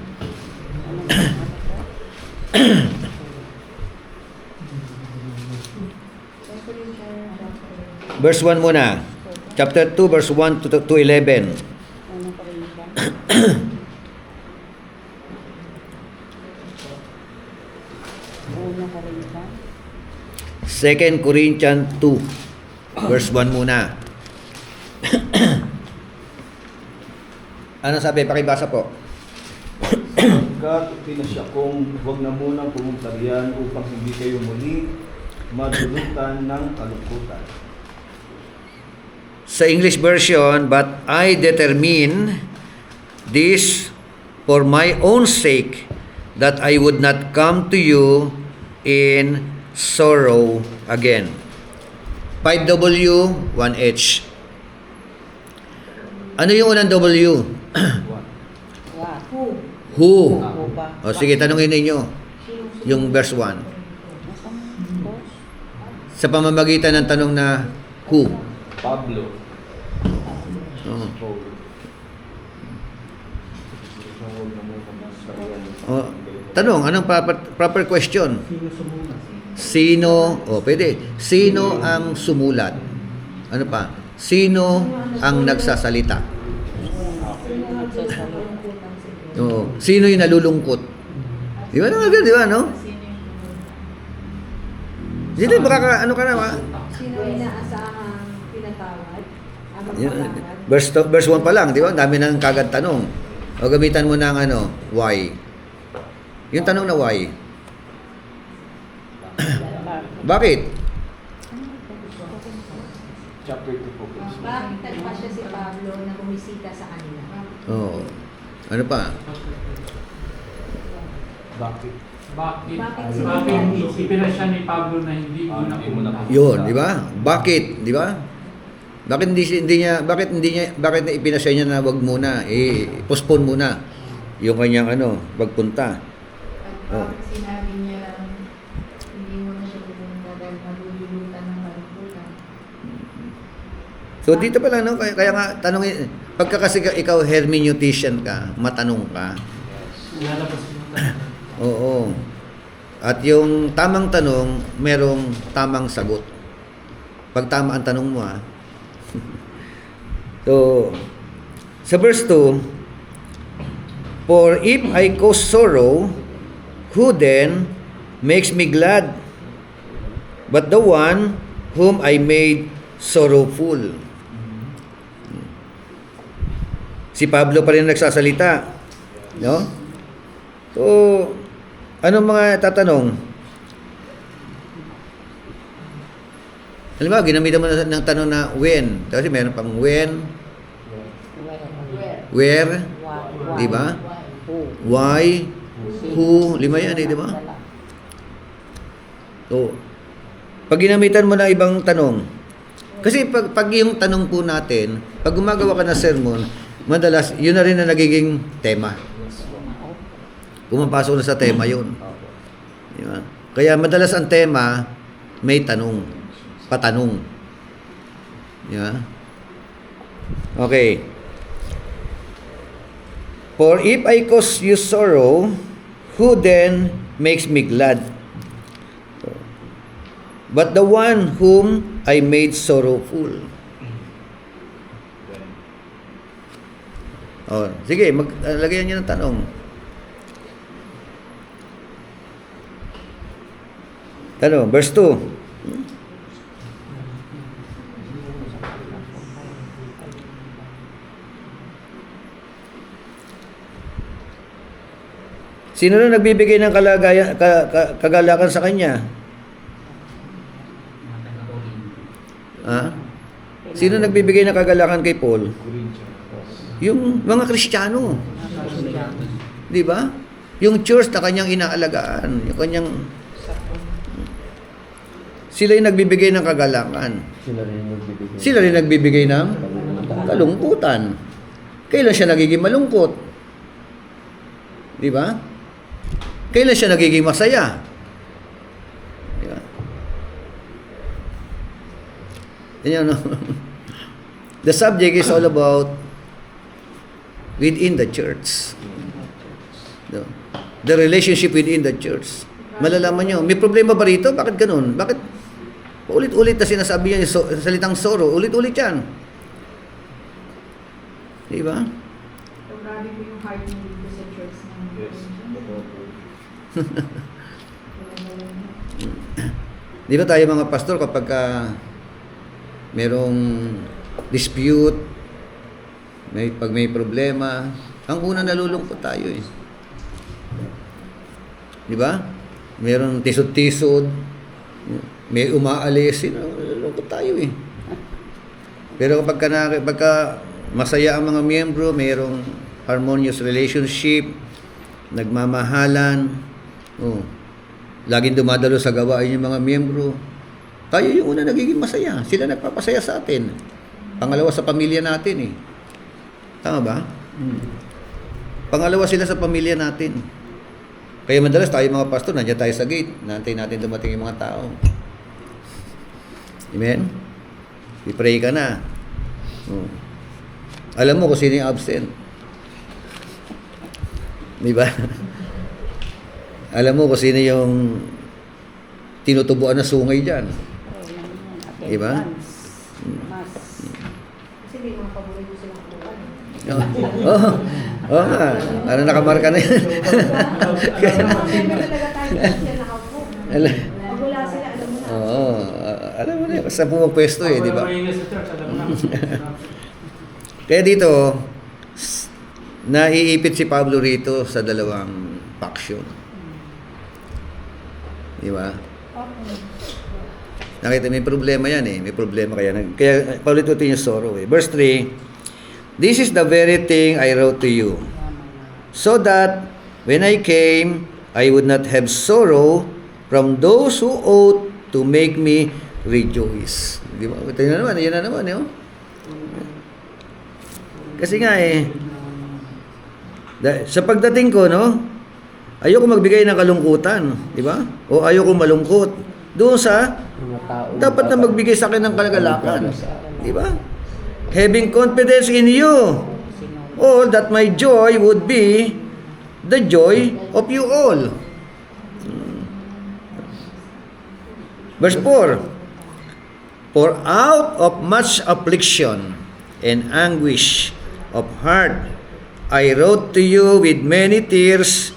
Verse 1 muna. Chapter 2, verse 1 to 11. Ano pa rin ba? Una ka rin ba? 2 Corinthians 2, verse 1 muna. Ano sabi? Pakibasa po. Sapagkat pinasya kong huwag na munang pumunta riyan upang hindi kayo muli madulutan ng kalungkutan. Sa English version, but I determine this for my own sake, that I would not come to you in sorrow again. 5W, 1H. Ano yung unang W? What? Who? Who ba? O sige, tanungin ninyo yung verse 1. Nasaan? Boss? Sa pamamagitan ng tanong na who? Pablo. Oo. Paul. Huwag na munang pumunta riyan. O, tanong, anong proper question? Sino sumulat? Sino, pwede. Sino ang sumulat? Ano pa? Sino ang nagsasalita? Oo. Sino yung nalulungkot? Di ba naman di ba, no? Dito, baka ano ka na, Sino inaasahang pinatawad? Ang magpatawad? verse 1 pa lang, di ba? Ang dami nang kagad tanong. O gamitan mo ng ano, why? Yung tanong na why. Bakit? Chapter 2 po. Bakit nagpa siya si Pablo na bumisita sa kanila? Oo. Ano pa? Bakit? Bakit? Bakit Bakit ipinasya ni Pablo na hindi mo Hindi mo na napunta? Yun, di ba? Bakit, di ba? Bakit bakit na ipinasya niya na wag muna, postpone muna yung kanyang pagpunta. At Oh. bakit sinabi niya hindi mo na siya pupunta dahil malululutan ng kalungkutan? So dito pa lang, no? Kaya nga, tanongin, pagka kasi ikaw hermeneutician ka, matanong ka, Lalabas mo tayo. oo. At yung tamang tanong, merong tamang sagot. Pag tama ang tanong mo, So, sa verse 2, for if I cause sorrow, who then makes me glad? But the one whom I made sorrowful. Si Pablo pa rin nagsasalita. No? So, anong mga tatanong? Halimbawa, ginamitan mo ng tanong na when. Kasi meron pang when, where, What? di ba? Who? Why, who, 5 yan di ba? So, pag ginamitan mo ng ibang tanong, kasi pag yung tanong po natin, pag gumagawa ka ng sermon, madalas, yun na rin na nagiging tema. Pumapasok na sa tema yun. Di ba? Kaya madalas ang tema, may tanong. Patanong. Di ba? Okay. For if I cause you sorrow, who then makes me glad? But the one whom I made sorrowful. Oh, sige, lagyan niyo ng tanong. Tanong, verse 2. Sino na nagbibigay ng kagalakan sa kanya? Ha? Sino nagbibigay ng kagalakan kay Paul? Yung mga Kristiyano. Di ba? Yung church na kanyang inaalagaan, yung kanyang sila yung nagbibigay ng kagalakan. Sila rin nagbibigay ng kalungkutan. Kailan siya nagiging malungkot? Di ba? Kailan siya nagiging masaya? Di ba? Yan, no? The subject is all about within the church. The relationship within the church. Malalaman nyo, may problema ba rito? Bakit ganun? Bakit ulit-ulit na sinasabi niya yung salitang sorrow? Ulit-ulit yan. Di ba? So, grabe po yung heart mo dito sa church ng Yes. Di ba tayo mga pastor kapag merong dispute, pag may problema, ang una nalulungkot tayo eh. Di ba? Meron tisod-tisod, may umaalis, nalulungkot tayo eh. Pero kapag masaya ang mga miyembro, mayroong harmonious relationship, nagmamahalan, laging dumadalo sa gawain yung mga miyembro, tayo yung una nagiging masaya. Sila nagpapasaya sa atin. Pangalawa sa pamilya natin eh. Tama ba? Pangalawa sila sa pamilya natin. Kaya madalas tayo mga pastor, nandiyan tayo sa gate, naantay natin dumating yung mga tao. Amen? I-pray ka na. Alam mo kung sino yung absent. Di ba? Alam mo kung sino yung tinutubuan na sungay dyan. Di ba? Kasi may mga paborito silang kuwan. Oo nga. Ano nakamarka na yan? Siyempre talaga tayo siya nakaupo. Pag wala sila, alam mo na. Oo. Alam mo na yun. Basta pumapwesto eh, di ba? Wala maingay sa church, alam mo na. Kaya dito, naiipit si Pablo rito sa dalawang faction. Di ba? Nakita, may problema yan eh. May problema kaya paulit-ulit yung sorrow eh. Verse 3, "This is the very thing I wrote to you, so that when I came, I would not have sorrow from those who ought to make me rejoice." Di ba? Ito na naman, yan na naman eh. Kasi nga eh, sa pagdating ko, no, ayoko magbigay ng kalungkutan, di ba? O ayoko malungkot. Doon sa, Mga tao. dapat na magbigay sa akin ng kagalakan. Di ba? Having confidence in you, all that my joy would be the joy of you all. Verse 4, "For out of much affliction and anguish of heart, I wrote to you with many tears,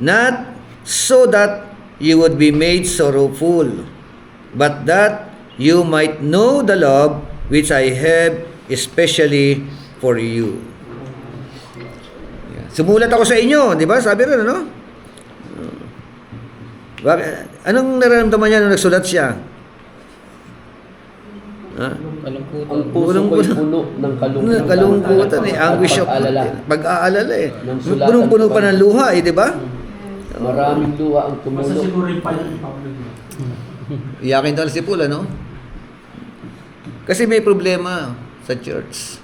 not so that you would be made sorrowful, but that you might know the love which I have especially for you." Sumulat ako sa inyo, di ba? Sabi rin, ano? Anong nararamdaman niya nung nagsulat siya? Ha? Kalungkutan. Ang puso ko'y puno ng kalungkutan. Kalungkutan eh. Anguish of Pag-aalala. pag-aalala eh. Ng sulatan Punong-puno pa pa ng luha eh, di ba? Maraming luha ang Basta tumulo. siguro yung pala ni Pablo. Iyakin talaga si Paul, ano? Kasi may problema sa church.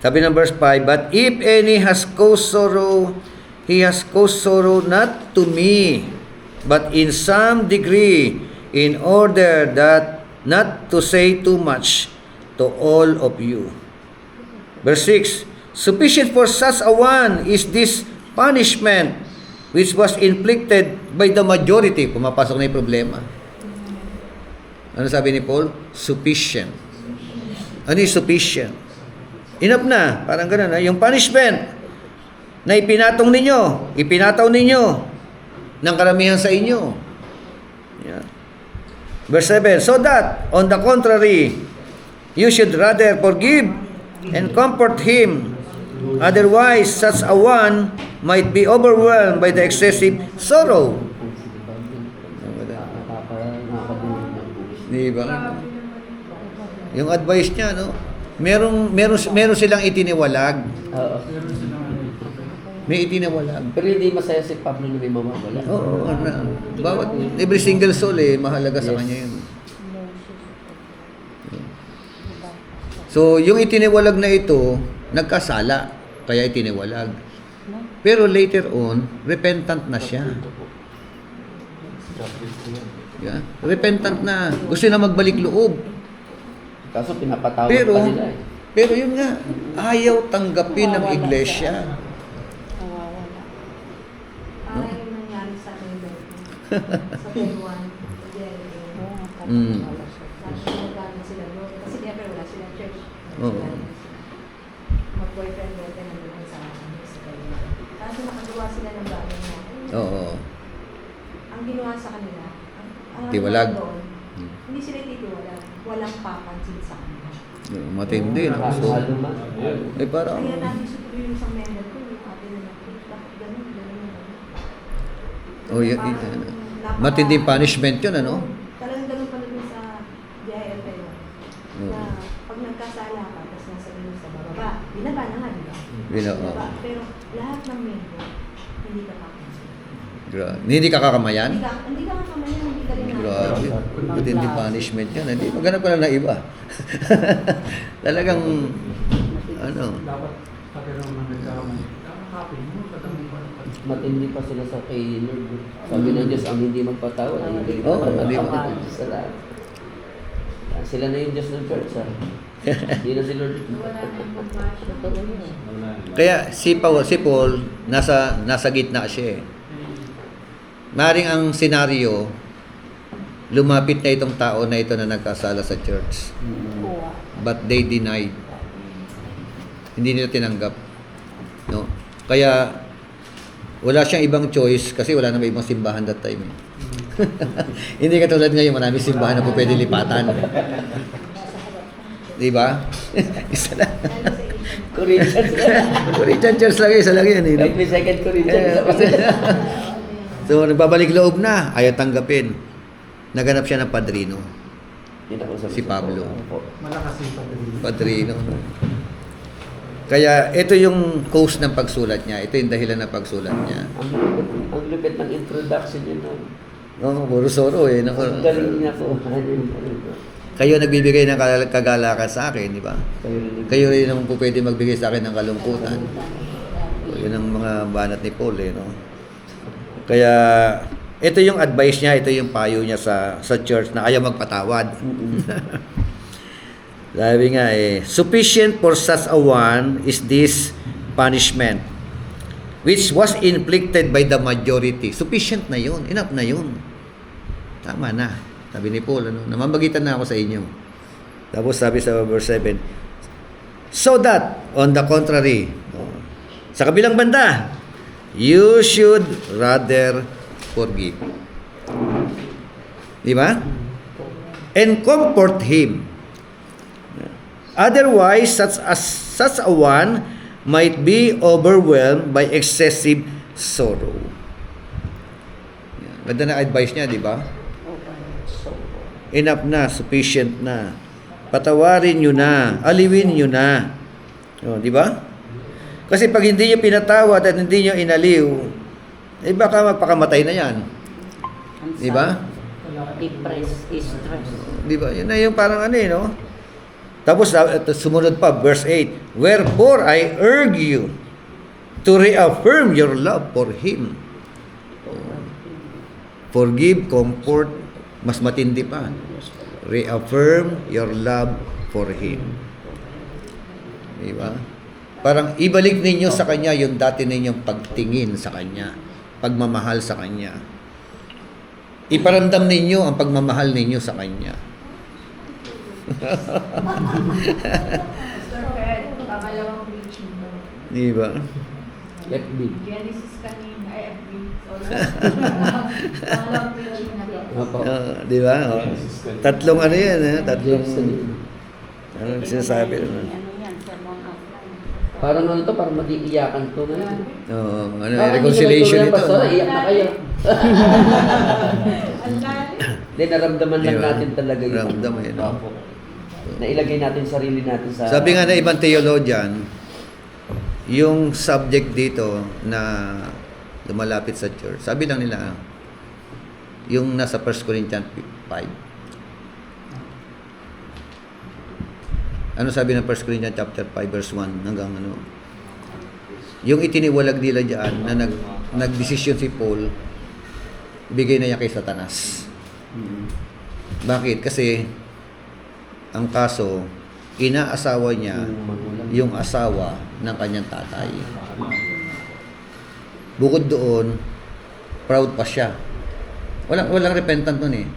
Sabi ng verse 5, "But if any has caused sorrow, he has caused sorrow not to me, but in some degree, in order that not to say too much to all of you." Verse 6, "Sufficient for such a one is this punishment which was inflicted by the majority." Pumapasok na yung problema. Ano sabi ni Paul? Sufficient. Ano yung sufficient? Enough na. Parang ganun. Yung punishment na ipinataw ninyo ng karamihan sa inyo. Yeah. Verse 7, "So that, on the contrary, you should rather forgive and comfort him. Otherwise, such a one might be overwhelmed by the excessive sorrow. Di ba? Yung advice niya, no? Meron silang itiniwalag. Oo. May itiniwalag. Pero hindi masaya si Pablo na may mamawala. Oo, bawat every single soul mahalaga sa Yes. kanya yun. So, yung itiniwalag na ito, nagkasala, kaya itiniwalag. Pero later on, repentant na siya. Yeah? Repentant na. Gusto na magbalik loob. Kaso pinapatawad Pero, pa nila eh. pero yun nga, ayaw tanggapin ng iglesia. Nawawala. Parang yung nangyari sa akin doon. Sa Taiwan, Oo nga, Mm. wala siya. nagkaroon sila doon. Kasi siyempre wala silang church. Oo. Mag-boyfriend girlfriend nandun sa Taiwan. Kaso nakagawa sila ng bagay na Oo. ang ginawa sa kanila, ang Tiwalag. doon, hindi sila titiwalag. Walang papansin sa kanila. Matindi. No? So, Nakakahalo man. parang, Kaya namin sutuloy yung isang member ko, yung ate na bakit ganun. oh, matinding punishment yun, ano? Talagang ganun pala dun sa DIL Taiwan. Oo. Na pag nagkasala ka, tapos nasa ganun sa bababa, binaba na nga, di ba? Binaba. Pero lahat ng member, hindi ka papansin. Hindi ka kakamayan? Hindi ka makamayan, hindi ka rin Grabe. Matinding punishment yun. Hindi, maghanap ka lang na iba. Talagang, ano, Dapat pagkaroon ng nagkaroon. Happy mo, tatanong pa. Matindi pa sila sa kay Lord. Sabi ng Diyos, ang hindi magpatawad ay hindi Oo, magpatawad. hindi Ang Diyos sa lahat. Sila na yung Diyos ng church, ha? Hindi na si Lord. Wala na yung compassion. Totoo yun. kaya si Paul, nasa gitna siya eh. Maring ang senaryo, lumapit na itong tao na ito na nagkasala sa church. Kuha. But they denied. Hindi nila tinanggap. No? Kaya, wala siyang ibang choice kasi wala namang ibang simbahan that time. Eh. Hindi katulad ngayon, marami simbahan na po pwede lipatan. Di ba? Isa lang. Corinthians. Corinthian Church lang, isa lang yan. Eh. Like may second Corinthians. So, nagbabalik loob na, ayaw tanggapin. Naganap siya ng padrino. Yun ako sabi Si sa Pablo. Opo. Malakas yung pag-ibig. Padrino. Kaya, ito yung cause ng pagsulat niya. Ito yung dahilan ng pagsulat niya. Ang lupit ng introduction niya na. No, puro soro eh. Naku, Ang galing niya po. kayo nagbibigay ng kagalakan sa akin, di ba? Kayo rin. Kayo rin naman po pwede magbigay sa akin ng kalungkutan. So, yun ang mga banat ni Paul eh, no? Kaya, ito yung advice niya, ito yung payo niya sa church na ayaw magpatawad. Sabi nga sufficient for such a one is this punishment, which was inflicted by the majority. Sufficient na yun, enough na yun. Tama na. Sabi ni Paul, namamagitan na ako sa inyo. Tapos sabi sa verse 7, so that, on the contrary, sa kabilang banda, you should rather forgive. Di ba? And comfort him. Otherwise, such a one might be overwhelmed by excessive sorrow. Ganda na advice niya, di ba? Enough na, sufficient na. Patawarin nyo na, aliwin nyo na. O, di ba? Kasi pag hindi nyo pinatawad at hindi nyo inaliw, baka magpakamatay na yan. Di ba? Depressed, stress. Di ba? Yun na yung parang ano no? Tapos sumunod pa, verse 8. Wherefore I urge you to reaffirm your love for Him. Forgive, comfort, mas matindi pa. Reaffirm your love for Him. Di ba? Parang ibalik ninyo sa Kanya yung dati ninyong pagtingin sa Kanya, pagmamahal sa Kanya. Iparamdam ninyo ang pagmamahal ninyo sa Kanya. Pastor Fred, pangalawang preaching daw. Di ba? FB. Genesis kanina, ay FB. Pangalawang preaching na daw. Opo. Di ba? Tatlong ano yan, tatlong Jackson. ano sinasabi naman. Ano yan, sermon outline. Parang ano to, parang mag-iiyakan to ngayon. Oo, ano, Parang reconciliation hindi ito. naman ito, Pastor, iyak na kayo. Ang lalim. Hindi, naramdaman lang Di ba? natin talaga yun. Naramdaman yun. Opo. Nailagay natin sarili natin sa... Sabi nga na ibang theologian, yung subject dito na lumalapit sa church, sabi lang nila, yung nasa 1 Corinthians 5. Ano sabi ng 1 Corinthians chapter 5 verse 1 hanggang ano? Yung itiniwalag nila diyan na nagdesisyon si Paul, bigay na niya kay Satanas. Bakit? Kasi ang kaso, inaasawa niya yung asawa ng kanyang tatay. Bukod doon, proud pa siya. Walang repentant nun eh.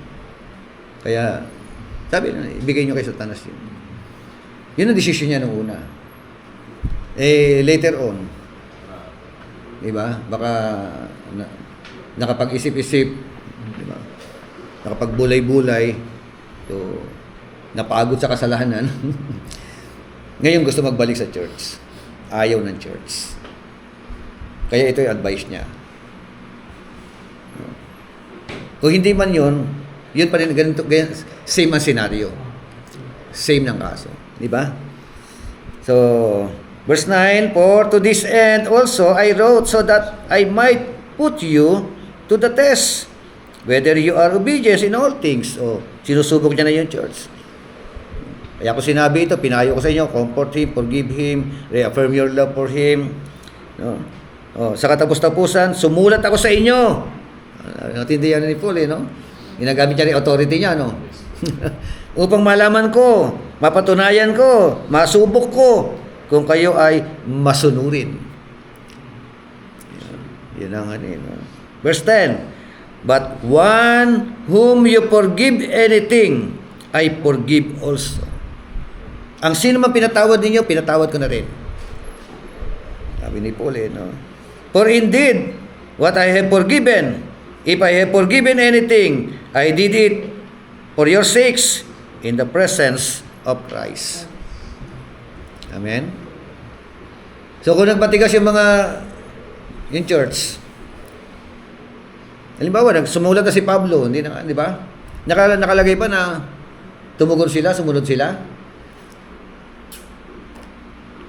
Kaya, sabi na, ibigay niyo kay Satanas yun. Yun ang desisyon niya nung una. Later on, diba? Baka nakapag-isip-isip, diba? Nakapagbulay-bulay, so, napagod sa kasalanan. Ngayon gusto magbalik sa church. Ayaw ng church. Kaya ito yung advice niya. Kung hindi man yun pa rin ganito, same ang scenario. Same ng kaso. Di ba? So, verse 9, For to this end also I wrote so that I might put you to the test, whether you are obedient in all things. O, sinusubok niya na yung church. Kaya ko sinabi ito, pinayo ko sa inyo, comfort him, forgive him, reaffirm your love for him. No? O, sa katapos-tapusan, sumulat ako sa inyo. Natindihan ni Paul, no? Ginagamit niya rin authority niya, no? Upang malaman ko, mapatunayan ko, masubok ko, kung kayo ay masunurin. Yan ang ano, no? Verse 10, But one whom you forgive anything, I forgive also. Ang sino man pinatawad ninyo, pinatawad ko na rin. Sabi ni Paul, no? For indeed, what I have forgiven, if I have forgiven anything, I did it for your sakes in the presence of Christ. Amen? So, kung nagmatigas yung yung church, halimbawa, sumulat na si Pablo, hindi na, di ba? Nakalagay pa na tumugon sila, sumunod sila.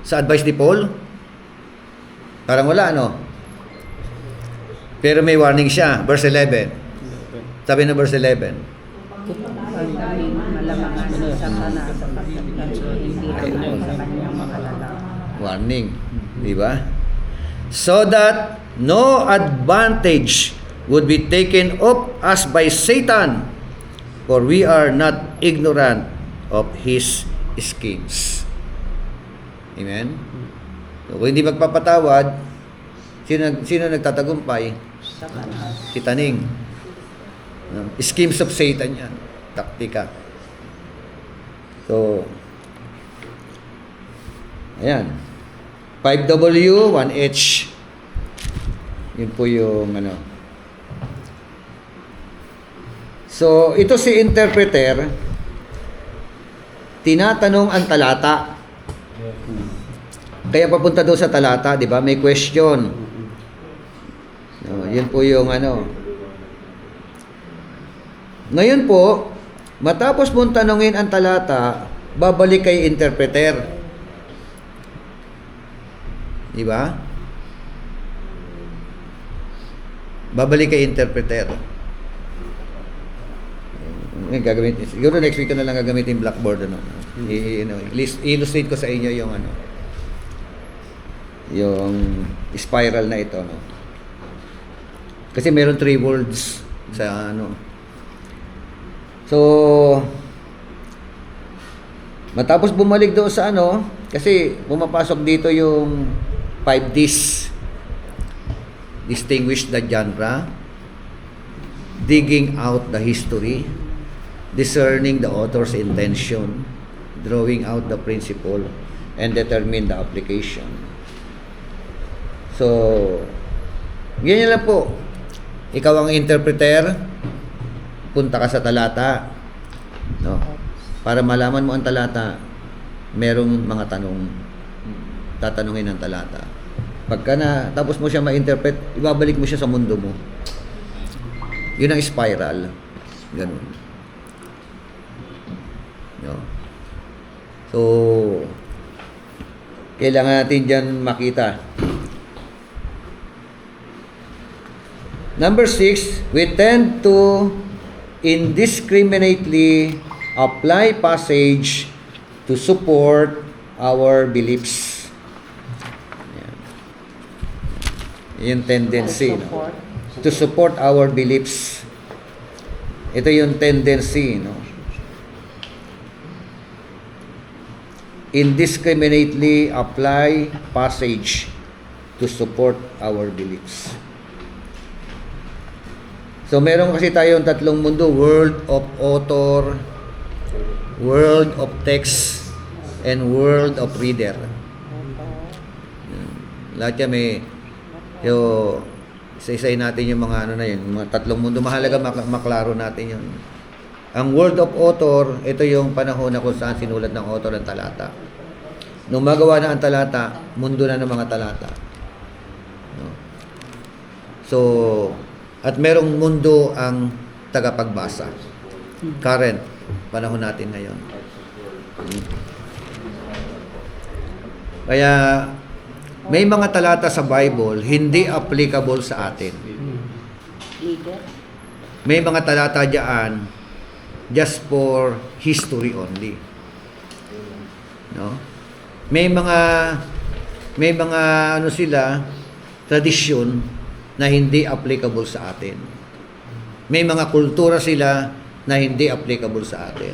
Sa advice ni Paul, parang wala, ano? Pero may warning siya, verse 11. Sabi na verse 11. Malamangan sa sana sapagkat hindi naman sa kanyang makalala. Warning, di ba? So that no advantage would be taken of us by Satan, for we are not ignorant of his schemes. Amen? So, kung hindi magpapatawad, sino nagtatagumpay? Si Taning. Schemes of Satan yan. Taktika. So, ayan. 5W, 1H. Yun po yung ano. So, ito si interpreter, tinatanong ang talata. Kaya papunta doon sa talata, di ba? May question. No, yun po yung ano. Ngayon po, matapos mong tanungin ang talata, babalik kay interpreter. Di ba? Babalik kay interpreter. Gagamitin. Siguro next week ko na lang gagamitin blackboard, ano. I-illustrate ko sa inyo yung ano. Yung spiral na ito, no. Kasi meron 3 words sa ano. So, matapos bumalik doon sa ano, kasi pumapasok dito yung 5 Ds. Distinguish the genre, digging out the history, discerning the author's intention, drawing out the principle, and determine the application. So, ganyan lang po. Ikaw ang interpreter, punta ka sa talata, no? Para malaman mo ang talata, merong mga tanong. tatanungin ng talata. Pagka na tapos mo siya ma-interpret, ibabalik mo siya sa mundo mo. Yun ang spiral. Ganun. No? So, kailangan natin dyan makita. Number 6, we tend to indiscriminately apply passage to support our beliefs. Yung tendency, no? To support our beliefs. Ito yung tendency, no? Indiscriminately apply passage to support our beliefs. So, meron kasi tayong tatlong mundo, world of author, world of text, and world of reader. Lahat yan may isa-isayin natin yung mga ano na yun, mga tatlong mundo. Mahalaga maklaro natin yun. Ang world of author, ito yung panahon na kung saan sinulat ng author ang talata. Nung magawa na ang talata, mundo na ng mga talata. No? So, at merong mundo ang tagapagbasa. Current, panahon natin ngayon. Kaya, may mga talata sa Bible hindi applicable sa atin. May mga talata diyan just for history only. No? May mga ano sila tradisyon na hindi applicable sa atin. May mga kultura sila na hindi applicable sa atin.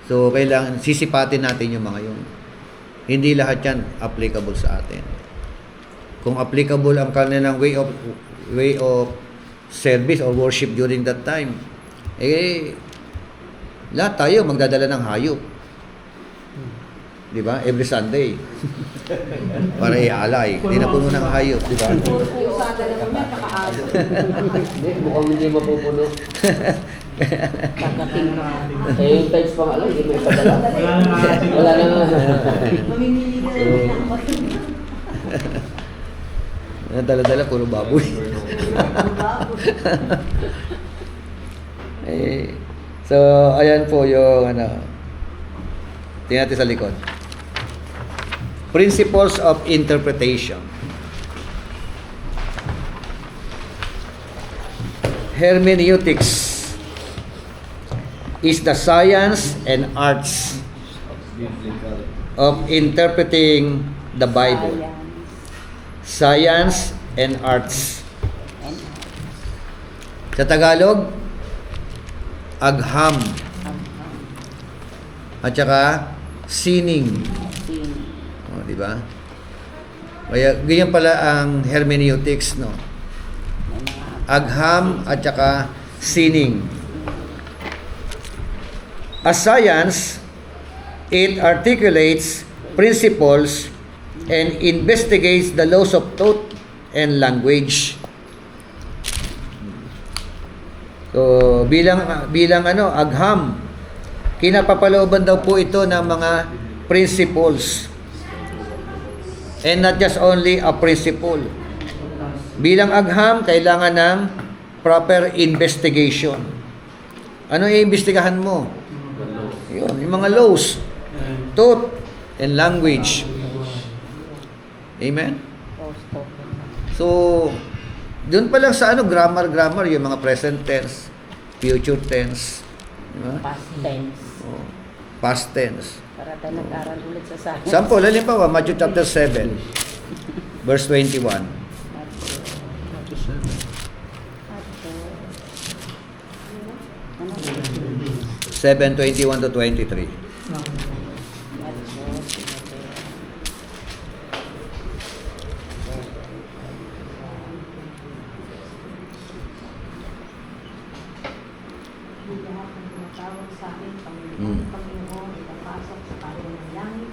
So kailangan sisipatin natin yung mga yun. Hindi lahat yan applicable sa atin. Kung applicable ang kanilang way of service or worship during that time, lahat tayo magdadala ng hayop. Di ba? Every Sunday. Para ialay. Hindi na puno ng hayop. Di ba? Hindi, mukhang hindi mapupuno. Yung times pa nga lang, hindi may padala. Wala na nga. Mamimili ka na lang. Dala-dala, puro baboy. So, ayan po yung tingnan natin sa likod. Principles of interpretation. Hermeneutics is the science and arts of interpreting the Bible. Science and arts. Sa Tagalog, agham. At saka, sining. O, di ba? Kaya, ganyan pala ang hermeneutics, no? Agham at saka sining. As science, it articulates principles and investigates the laws of thought and language. So, bilang agham, kinapapalooban daw po ito ng mga principles. And not just only a principle. Bilang agham, kailangan ng proper investigation. Ano iimbestigahan mo? Yun, yung mga laws, thought, and language. Amen? So, doon pa lang sa grammar, yung mga present tense, future tense, diba? Past tense. Oh, past tense. Para tayo nag-aral ulit sa science. Sample, halimbawa, Matthew chapter 7, verse 21. 7:21 to 23. Panginoon, ipapasok sa kalooban ng langit,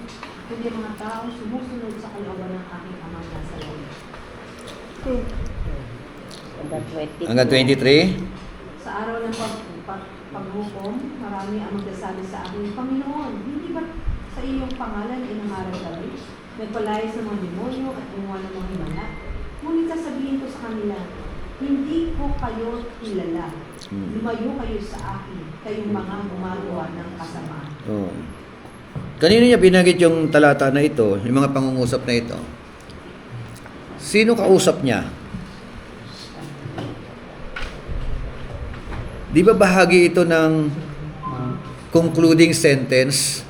kundi mga tao sumusunod sa kalooban ng aking Ama nasa langit. Hanggang 23. Sa araw ng paghukom, marami ang magsasabi sa akin, Panginoon, hindi ba Sa iyong pangalan ay nangaral kami, nagpalayas ng mga demonyo at gumawa ng mga himala. Ngunit sasabihin ko sa kanila, hindi ko kayo kilala. Lumayo kayo sa akin, kayong mga gumagawa ng kasamaan. Oh. Kanino niya binanggit yung talata na ito, yung mga pangungusap na ito? Sino kausap niya? Di ba bahagi ito ng concluding sentence,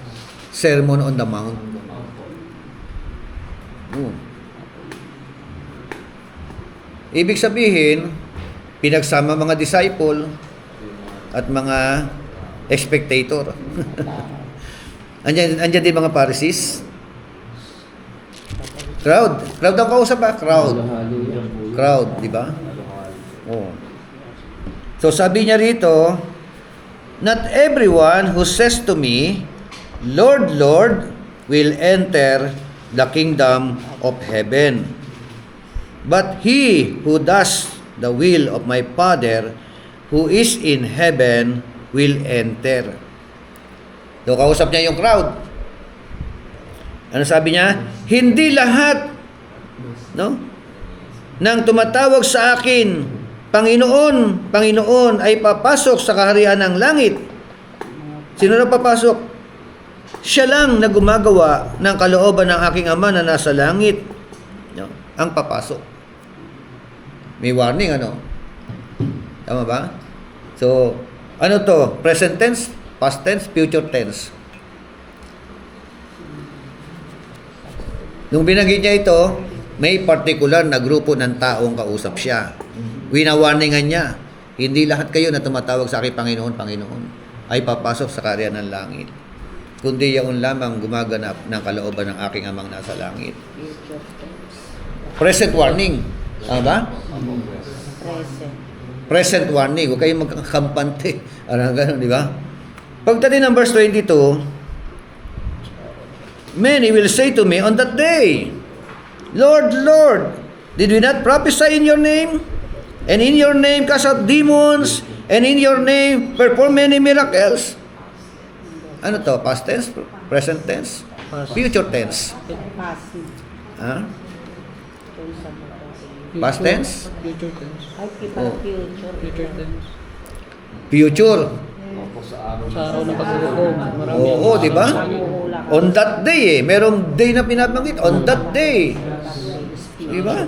Sermon on the Mount? Oh. Ibig sabihin, pinagsama mga disciple at mga spectator. Andyan din mga Pharisees. Crowd ang kausap ba? Crowd, di ba? Oh. So sabi niya rito, not everyone who says to me, Lord, Lord, will enter the kingdom of heaven, but he who does the will of my Father who is in heaven will enter. So kausap niya yung crowd. Ano sabi niya? Hindi lahat, no, nang tumatawag sa akin, Panginoon, Panginoon, ay papasok sa kaharian ng langit. Sino na papasok? Siya lang na gumagawa ng kalooban ng aking Ama na nasa langit. No? Ang papasok. May warning, ano? Tama ba? So, ano to? Present tense, past tense, future tense. Nung binanggit niya ito, may particular na grupo ng taong kausap siya. Winawarningan niya, hindi lahat kayo na tumatawag sa akin, Panginoon, Panginoon, ay papasok sa kaharian ng langit. Kundi yaon lamang gumaganap ng kalooban ng aking Amang nasa langit. Present warning. Tama ba? Present warning. Huwag kayong magkakampante. Ano gano'n, di ba? Pagdating ng verse 22, many will say to me on that day, Lord, Lord, did we not prophesy in your name? And in your name cast out demons? And in your name perform many miracles? Ano to? Past tense? Present tense? Future tense? Ha? Past tense? Future tense. Oh. Future tense. Future. Opo, sa araw Sa araw ng paghuhukom, marami Oo, di ba? On that day merong day na pinabanggit. On that day. Di ba?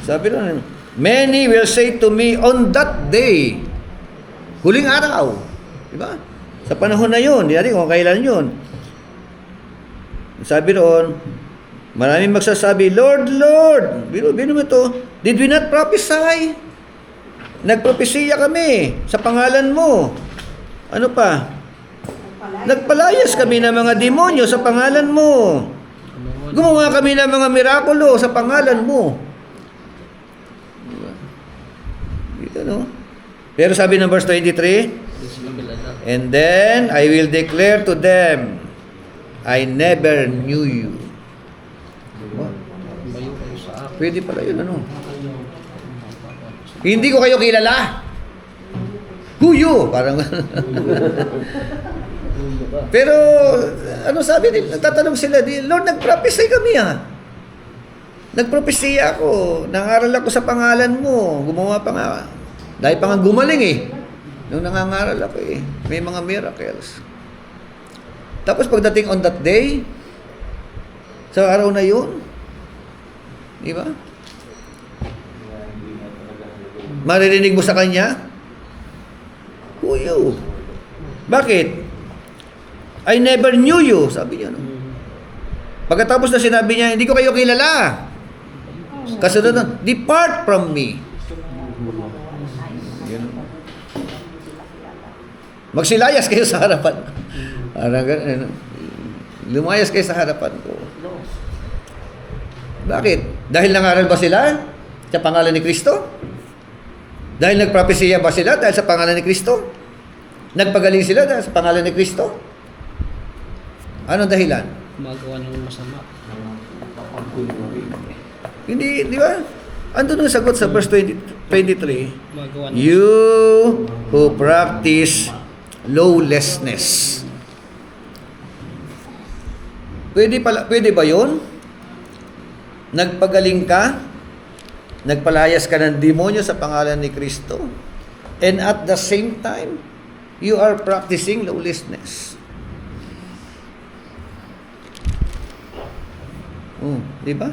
Sabi rin, many will say to me on that day, huling araw. Di ba? Sa panahon na yun, di natin kung kailan yun. Sabi roon, maraming magsasabi, Lord, Lord, bino mo ito, did we not prophesy? Nagpropesiya kami sa pangalan mo. Ano pa? Nagpalayas kami ng mga demonyo sa pangalan mo. Gumawa kami ng mga mirakulo sa pangalan mo. Diba? Dito, no? Pero sabi ng verse 23, and then I will declare to them, I never knew you. Pwede pala yun, ano? Hindi ko kayo kilala. Who you? Parang pero, ano sabi nila? Nagtatanong sila, Lord, nagpropesy kami Nagpropesy ako. Nangaral ako sa pangalan mo. Gumawa pa nga. Dahil pa nga gumaling Nung nangangaral ako May mga miracles. Tapos pagdating on that day, sa araw na yun, di ba? Maririnig mo sa kanya, who you? Bakit? I never knew you, sabi niya. No? Pagkatapos na sinabi niya, hindi ko kayo kilala. Kasunod na, depart from me. Magsilayas kayo sa harapan. Lumayas kayo sa harapan ko. Bakit? Dahil nangaral ba sila sa pangalan ni Kristo? Dahil nagpropesiya ba sila dahil sa pangalan ni Kristo? Nagpagaling sila dahil sa pangalan ni Kristo? Anong dahilan? Magawa ng masama. Hindi, di ba? Andun ang sagot sa verse 23. Magawa ng You who practice lawlessness. Pwede ba yun? Nagpagaling ka, nagpalayas ka ng demonyo sa pangalan ni Kristo, and at the same time, you are practicing lawlessness. Di ba?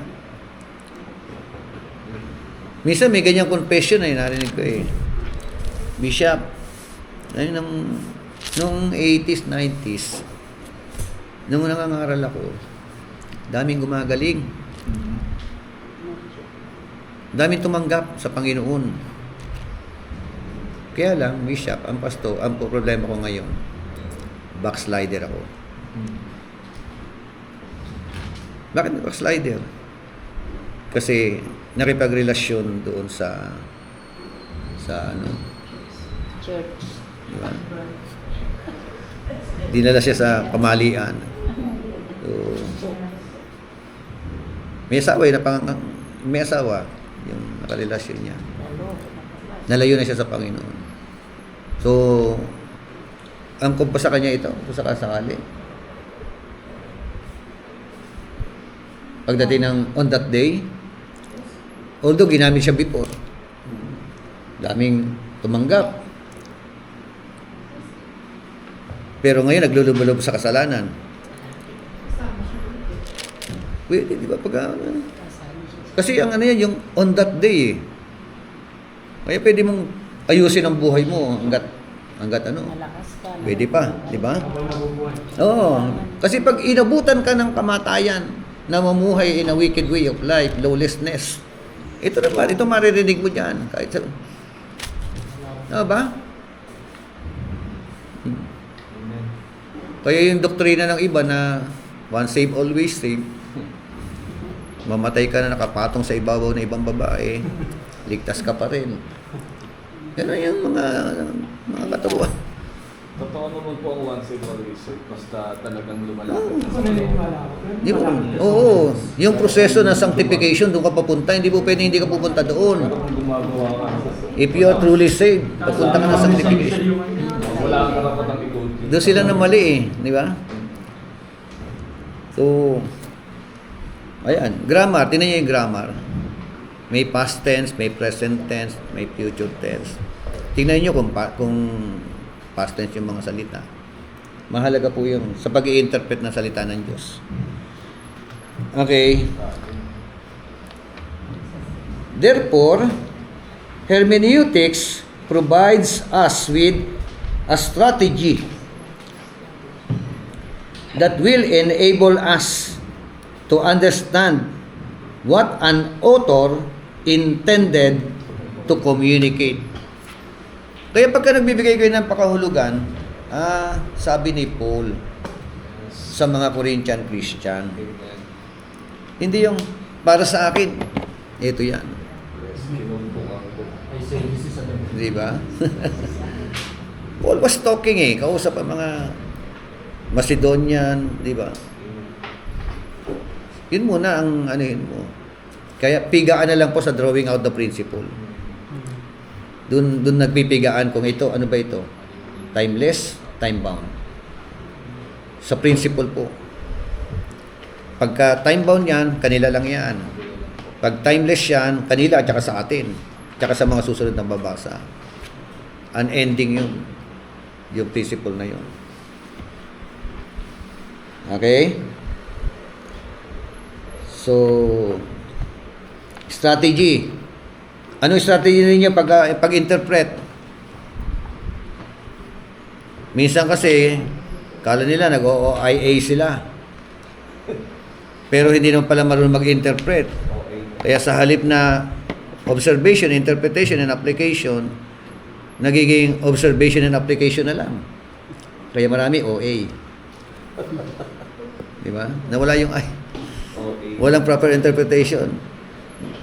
Minsan may ganyang confession ay narinig ko eh. Bishop, nung 80s, 90s, nung nangangaral ako, daming gumagaling. Daming tumanggap sa Panginoon. Kaya lang, Bishop, ang problema ko ngayon, backslider ako. Bakit backslider? Kasi nakipagrelasyon doon sa Church. diba? Dinala siya sa pamalian. So, may asawa yung nakarelasyon niya. Nalayo na siya sa Panginoon. So, ang kumpa sa kanya ito, kung sakasakali. Pagdating ng on that day, although ginamit siya before, daming tumanggap. Pero ngayon, naglulubulob sa kasalanan. Pwede, di ba? Kasi ang ano yan, yung on that day eh. Kaya pwede mong ayusin ang buhay mo hanggat Malakas ka. pwede pa, di ba? Oo. Kasi pag inabutan ka ng kamatayan na mamuhay in a wicked way of life, lawlessness, ito maririnig mo dyan. Kahit sa... Ano ba? Kaya yung doktrina ng iba na once saved, always saved, mamatay ka na nakapatong sa ibabaw na ibang babae, ligtas ka pa rin. Yan yung mga katuruan. Totoo naman po ang once saved, always saved. Basta talagang lumalapit. Di ba? Oo. Yung proseso ng sanctification, doon ka papunta. Hindi po pwede hindi ka pupunta doon. Pero kung gumagawa ka, If you are truly saved, papunta ka ng sanctification. wala kang karapatang i-go. Doon sila na mali eh. Di ba? So, ayan. Grammar. Tingnan niyo yung grammar. May past tense, may present tense, may future tense. Tingnan niyo kung past tense yung mga salita. Mahalaga po yung sa pag-i-interpret ng salita ng Diyos. Okay. Therefore, hermeneutics provides us with a strategy that will enable us to understand what an author intended to communicate. Kaya pagka nagbibigay kayo ng pakahulugan, sabi ni Paul sa mga Corinthian Christian, hindi yung para sa akin, ito yan. Di ba? Paul was talking kausap ang mga Macedonian, di ba? Yun muna ang anuhin mo. Kaya pigaan na lang po sa drawing out the principle. Doon nagpipigaan kung ito, ano ba ito? Timeless, time-bound. Sa principle po. Pagka time-bound yan, kanila lang yan. Pag timeless yan, kanila at saka sa atin. Tsaka sa mga susunod na babasa. Unending yun. Yung principle na yun. Okay? So, strategy. Ano yung strategy ninyo pag-interpret? Minsan kasi, kala nila nag-OIA sila. Pero hindi naman pala marunong mag-interpret. Kaya sa halip na observation, interpretation, and application, nagiging observation and application na lang. Kaya marami OA. Di ba? Nawala yung ay. Walang proper interpretation.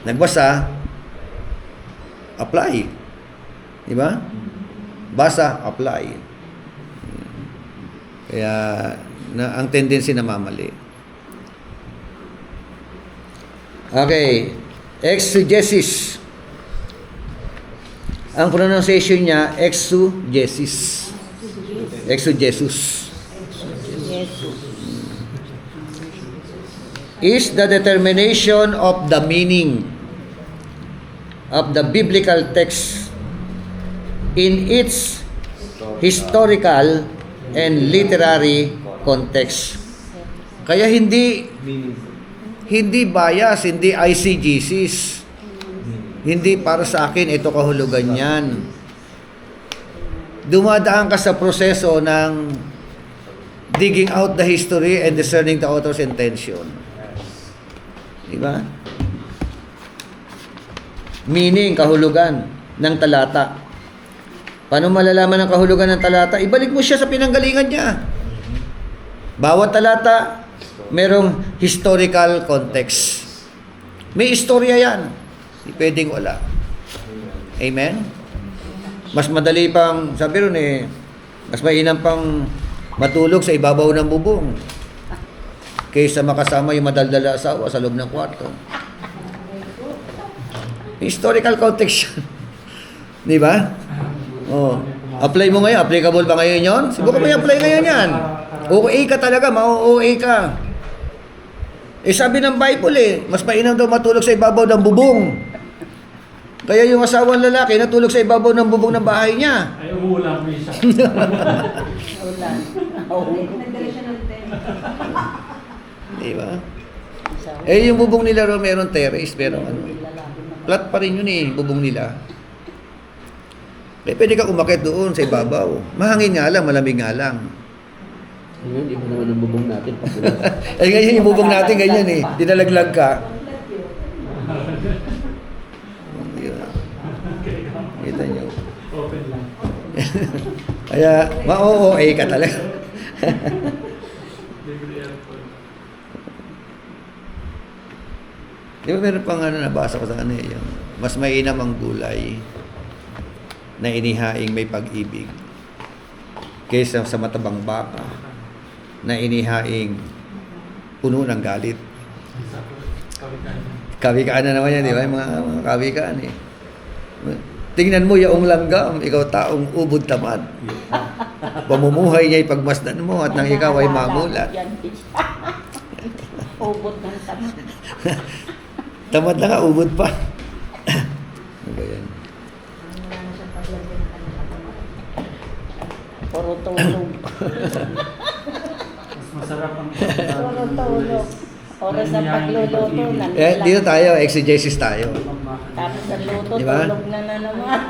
Nagbasa, apply. Di ba? Basa, apply. Kaya ang tendency na mamali. Okay. Exegesis. Ang pronunciation niya, exegesis. Exegesis. Jesus. Is the determination of the meaning of the biblical text in its historical and literary context. Kaya hindi bias, hindi ICGCs. Hindi para sa akin, ito kahulugan yan. Dumadaan ka sa proseso ng digging out the history and discerning the author's intention. Diba? Meaning, kahulugan ng talata. Paano malalaman ang kahulugan ng talata? Ibalik mo siya sa pinanggalingan niya. Bawat talata, merong historical context. May istorya yan. Hindi pwedeng wala. Amen? Mas madali pang, sabi ron mas mainam pang matulog sa ibabaw ng bubong kaysa makasama yung madaldala asawa sa loob ng kwarto. Historical context yun. Di ba? Oh. Apply mo ngayon. Applicable ba ngayon yun? Siguro may apply ngayon yan. OA ka talaga. Ma-OA ka. Sabi ng Bible mas mainam daw matulog sa ibabaw ng bubong. Kaya yung asawang lalaki natulog sa ibabaw ng bubong ng bahay niya. Ay, umuulan mo isa. Ulan. Nagdala siya ng tent. Di ba? Yung bubong nila ro meron terrace, pero flat pa rin yun bubong nila. Kaya pwede ka umakyat doon sa ibabaw. Mahangin nga lang, malamig nga lang. Ngayon, iba naman ang bubong natin. Papulas. Ngayon yung bubong natin ganyan dinalaglag ka. Kita nyo. Open lang. Kaya, ma-OA ka talaga. Libre airport. Di ba meron pang nabasa ko sa yung mas mainam ang gulay na inihaing may pag-ibig kaysa sa matabang baka na inihaing puno ng galit. Kawikaan na naman yan, di ba? Yung mga kawikaan Tingnan mo yaong langgam, ikaw taong ubod tamad. Pamumuhay niya'y pagmasdan mo at nang ikaw ay mamulat. Ubod ng tamad. Tamad na nga, ubod pa. Ano ba yan? Wala na siyang paglagyan ng kanyang Puro tulog. Mas masarap ang Puro tulog. Oras sa pagluluto. Dito tayo, exegesis tayo. Tapos sa luto, Diba? tulog na naman.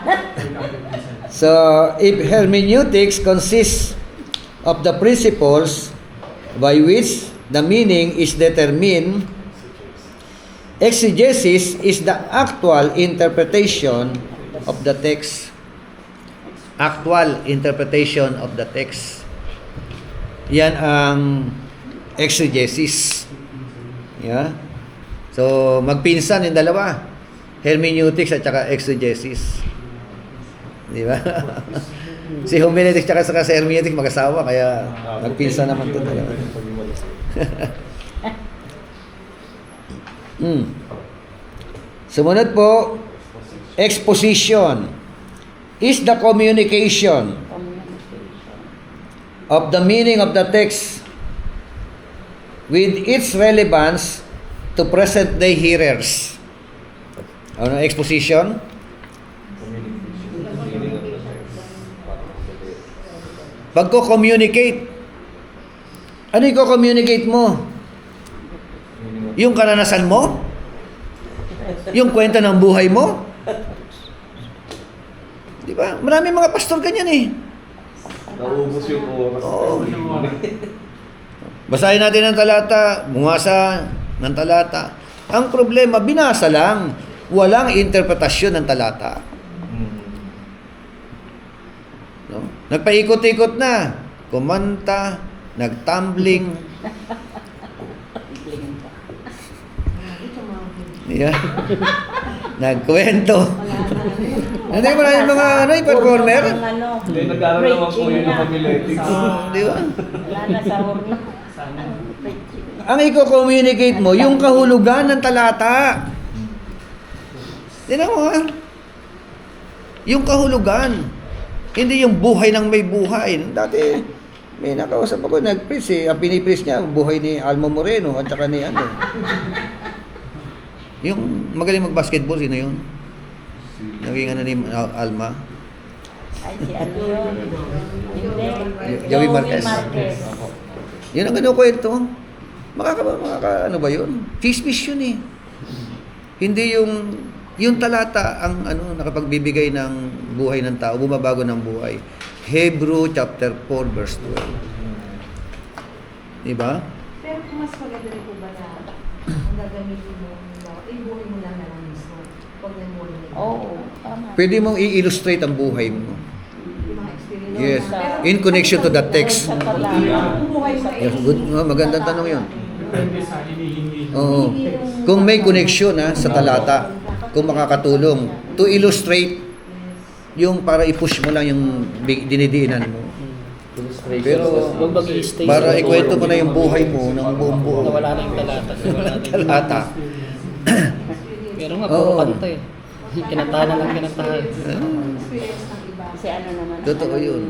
So, if hermeneutics consists of the principles by which the meaning is determined, exegesis is the actual interpretation of the text. Actual interpretation of the text. Yan ang exegesis. Yeah? So, magpinsan yung dalawa. Hermeneutics at saka exegesis. Di ba? Si homiletics at saka sa hermeneutics mag-asawa, kaya magpinsan naman ito dalawa. Sumunod po, exposition is the communication of the meaning of the text with its relevance to present-day hearers. Ano exposition? Pagko-communicate. Ano yung communicate mo? Yung karanasan mo? Yung kwento ng buhay mo? Di ba? Maraming mga pastor ganyan Naubos yung oras. Oo. Basahin natin ang talata, bumasa ng talata. Ang problema, binasa lang. Walang interpretasyon ng talata. No? Nagpaikot-ikot na. Kumanta, nagtumbling. Yeah. Nagkwento. Hindi mo na yung mga performer? Hindi, nag-aaral naman po yun ng homiletics. Di ba? Wala na sa urna. Ang i-communicate mo, yung kahulugan ng talata. Tignan mo Yung kahulugan. Hindi yung buhay ng may buhay. Dati, may nakausap ako, nag-preach eh. Ang pinipreach niya, ang buhay ni Alma Moreno at saka ni ano. Yung magaling mag-basketball, sino yun? Naging ano ni Alma? Ay, si ano yun? Hindi. Joey Marquez. Marquez. Yun ang ano kwento. Ano ba yun? Chismis yun eh. Hindi yung talata ang ano nakapagbibigay ng buhay ng tao, bumabago ng buhay. Hebrew chapter 4 verse 12. Diba? Pero kung mas maganda rin po ba na ang gagamitin mo, ibuhin mo lang na lang mismo. Huwag na mo rin. Oo, tama. Pwede mong i-illustrate ang buhay mo. Yung mga experience. Yes. Pero- In connection to the text. Sa talata. Kung buhay mo, Yes, good. Magandang tanong yun. Depende sa hinihingi. Oo. Kung may connection sa talata, kung makakatulong to illustrate yung para i-push mo lang yung dinidiinan mo. Illustration. Pero, Huwag mag-i-stay Para sa- ikwento mo na yung buhay mo ng buong buo. Nawala na yung talata. Nawala na yung Talata. Pero nga, puro Oo. kanta eh. Kinatahan na lang kinatahan. experience ng iba. Kasi ano naman. Totoo yun.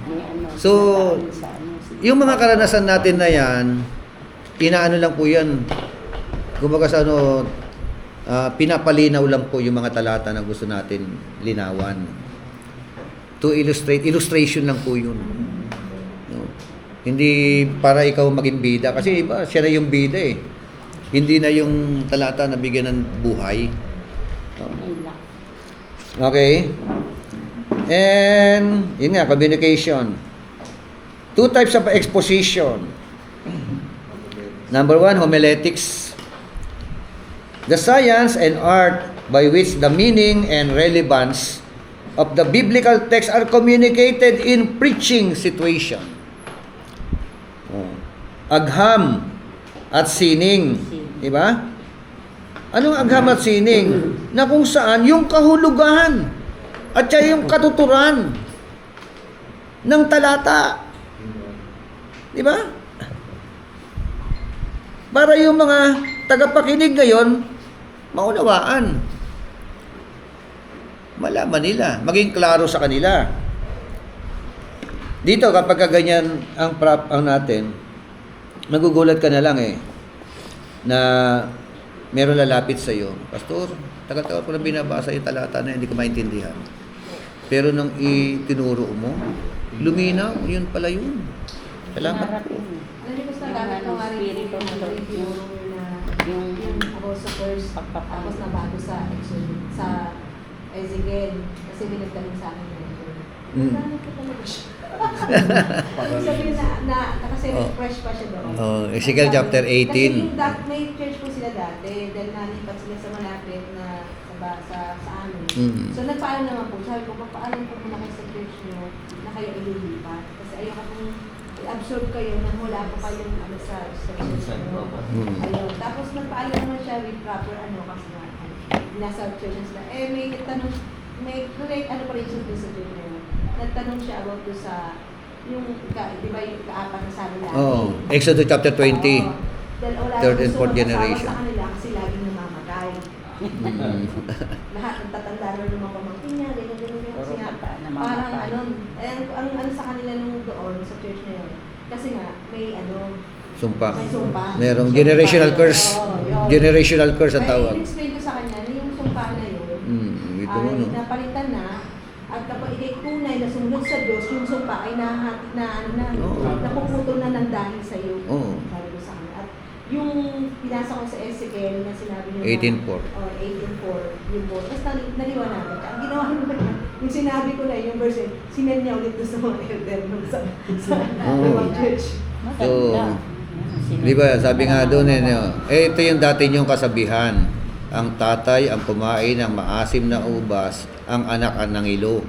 May ano. So, sa ano, si- Yung mga karanasan natin na yan, inaano lang po yan. Kumbaga sa ano, pinapalinaw lang po yung mga talata na gusto natin linawan. To illustrate, illustration lang po yun. No? Hindi para ikaw maging bida. Kasi iba, siya na yung bida eh. Hindi na yung talata na bigyan ng buhay. No? Ayun lang. Okay? And, yun nga, communication. Two types of exposition. Number one, homiletics. The science and art by which the meaning and relevance of the biblical text are communicated in preaching situation. Oh. Agham at sining. Diba? Anong agham at sining? Na kung saan yung kahulugan at saka yung katuturan ng talata. Di ba? Para yung mga tagapakinig ngayon, maunawaan. Malaman nila, maging klaro sa kanila. Dito, kapag ganyan ang natin, magugulat ka na lang na meron lalapit sa iyo. Pastor, tagal-tagal ko na binabasa yung talata na hindi ko maintindihan. Pero nung itinuro mo, luminaw, yun pala yun. Salamat Harap po. yun. Ano ko sa gamit ko nga rin Espiritu yung mo, review na yung- yung about sa first, tapos nabago sa Exodus, sa Ezekiel, kasi binagtanong sa akin yun. Mm. Ano ko talaga siya? Sabihin na kasi fresh pa siya doon. Ezekiel chapter 18. Kasi yung may church po sila dati, dahil nalipat sila sa malapit na sa amin. Mm. So nagpaalam naman po, sabi ko, magpaalam po muna kayo sa church nyo na kayo ililipat. Kasi ayoko pong i-absorb kayo na wala po kayong sa church nyo. Mm. Ayun. Tapos nagpaalam naman siya with proper kasi nga, nasa church na sila. May tanong, may correct pa rin sa church na yun. Nagtanong siya about do sa yung di ba yung kaapat na sabi natin? Oh, Exodus chapter 20. Oo. Dahil wala Third and gusto fourth mag-asawa generation. sa kanila kasi laging namamatay. Mm. Lahat ng tatanda rin ng mga pamangkin niya, ganyan. Kasi nga, Bata na parang mamatay. ang ano sa kanila nung doon sa church na yun. Kasi nga, may Sumpa. may sumpa. Merong generational curse. Oo, yun. Generational curse ang May tawag. in-explain ko sa kanya na yung sumpa na yun, Ito mo, no? napalitan na, at kapag ikay tunay na sumunod sa Diyos, yung sumpa ay Oo. napuputol na ng dahil sa iyo. Oo. Sabi ko sa kanya. At yung pinasa ko sa Ezekiel na sinabi niya 18:4. 18:4, yung po. Tapos naliwanagan ka. Ang ginawa naman niya, yung sinabi ko na yung verse, sinend niya ulit doon sa mga elder nung sa Oo. ibang church. Maganda. Di ba, sabi nga doon ito yung dati niyong kasabihan. Ang tatay ang kumain ng maasim na ubas, ang anak ang nangilo.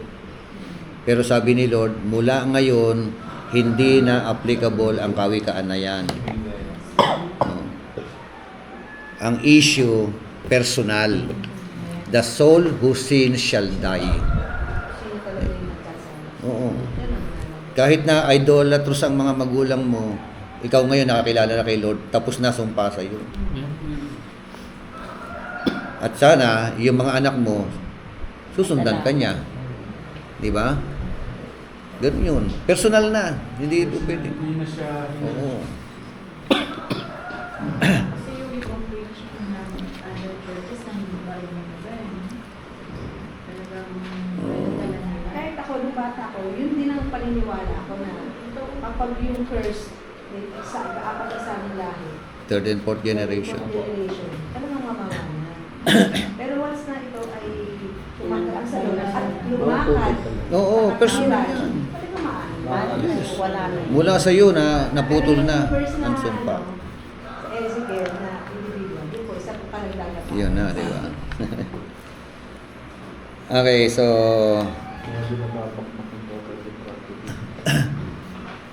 Pero sabi ni Lord, mula ngayon, hindi na applicable ang kawikaan na yan. No. Ang issue, personal. The soul who sins shall die. Sino talaga yung nagkasala. Oo. Yan ang Kahit na idolatros ang mga magulang mo, ikaw ngayon nakakilala na kay Lord, tapos na sumpa sa iyo. At sana, yung mga anak mo, susundan ka niya. Di ba? Ganun yun. Personal na. Hindi po pwede. Hindi na siya... Oo. Kasi yung ibang preach ng other churches, nandiba yung iba eh. Talagang dala nila. Kahit ako, nung bata ko, yun din ang paniniwala ko na kapag yung curse, sa apat sa aming lahi, Third and fourth generation. talagang mamamana. Pero once na ito ay tumatak sa loob at lumakad, Oo, personal nakatira, yan. talagang maano. Wala na. Mula sa iyo na naputol na Pero yung first ang sumpa. sa Ezekiel na individual, yun po, isa po panagdagat. Yun na, di ba? Okay, so Kaya di nababakbak yung total depravity.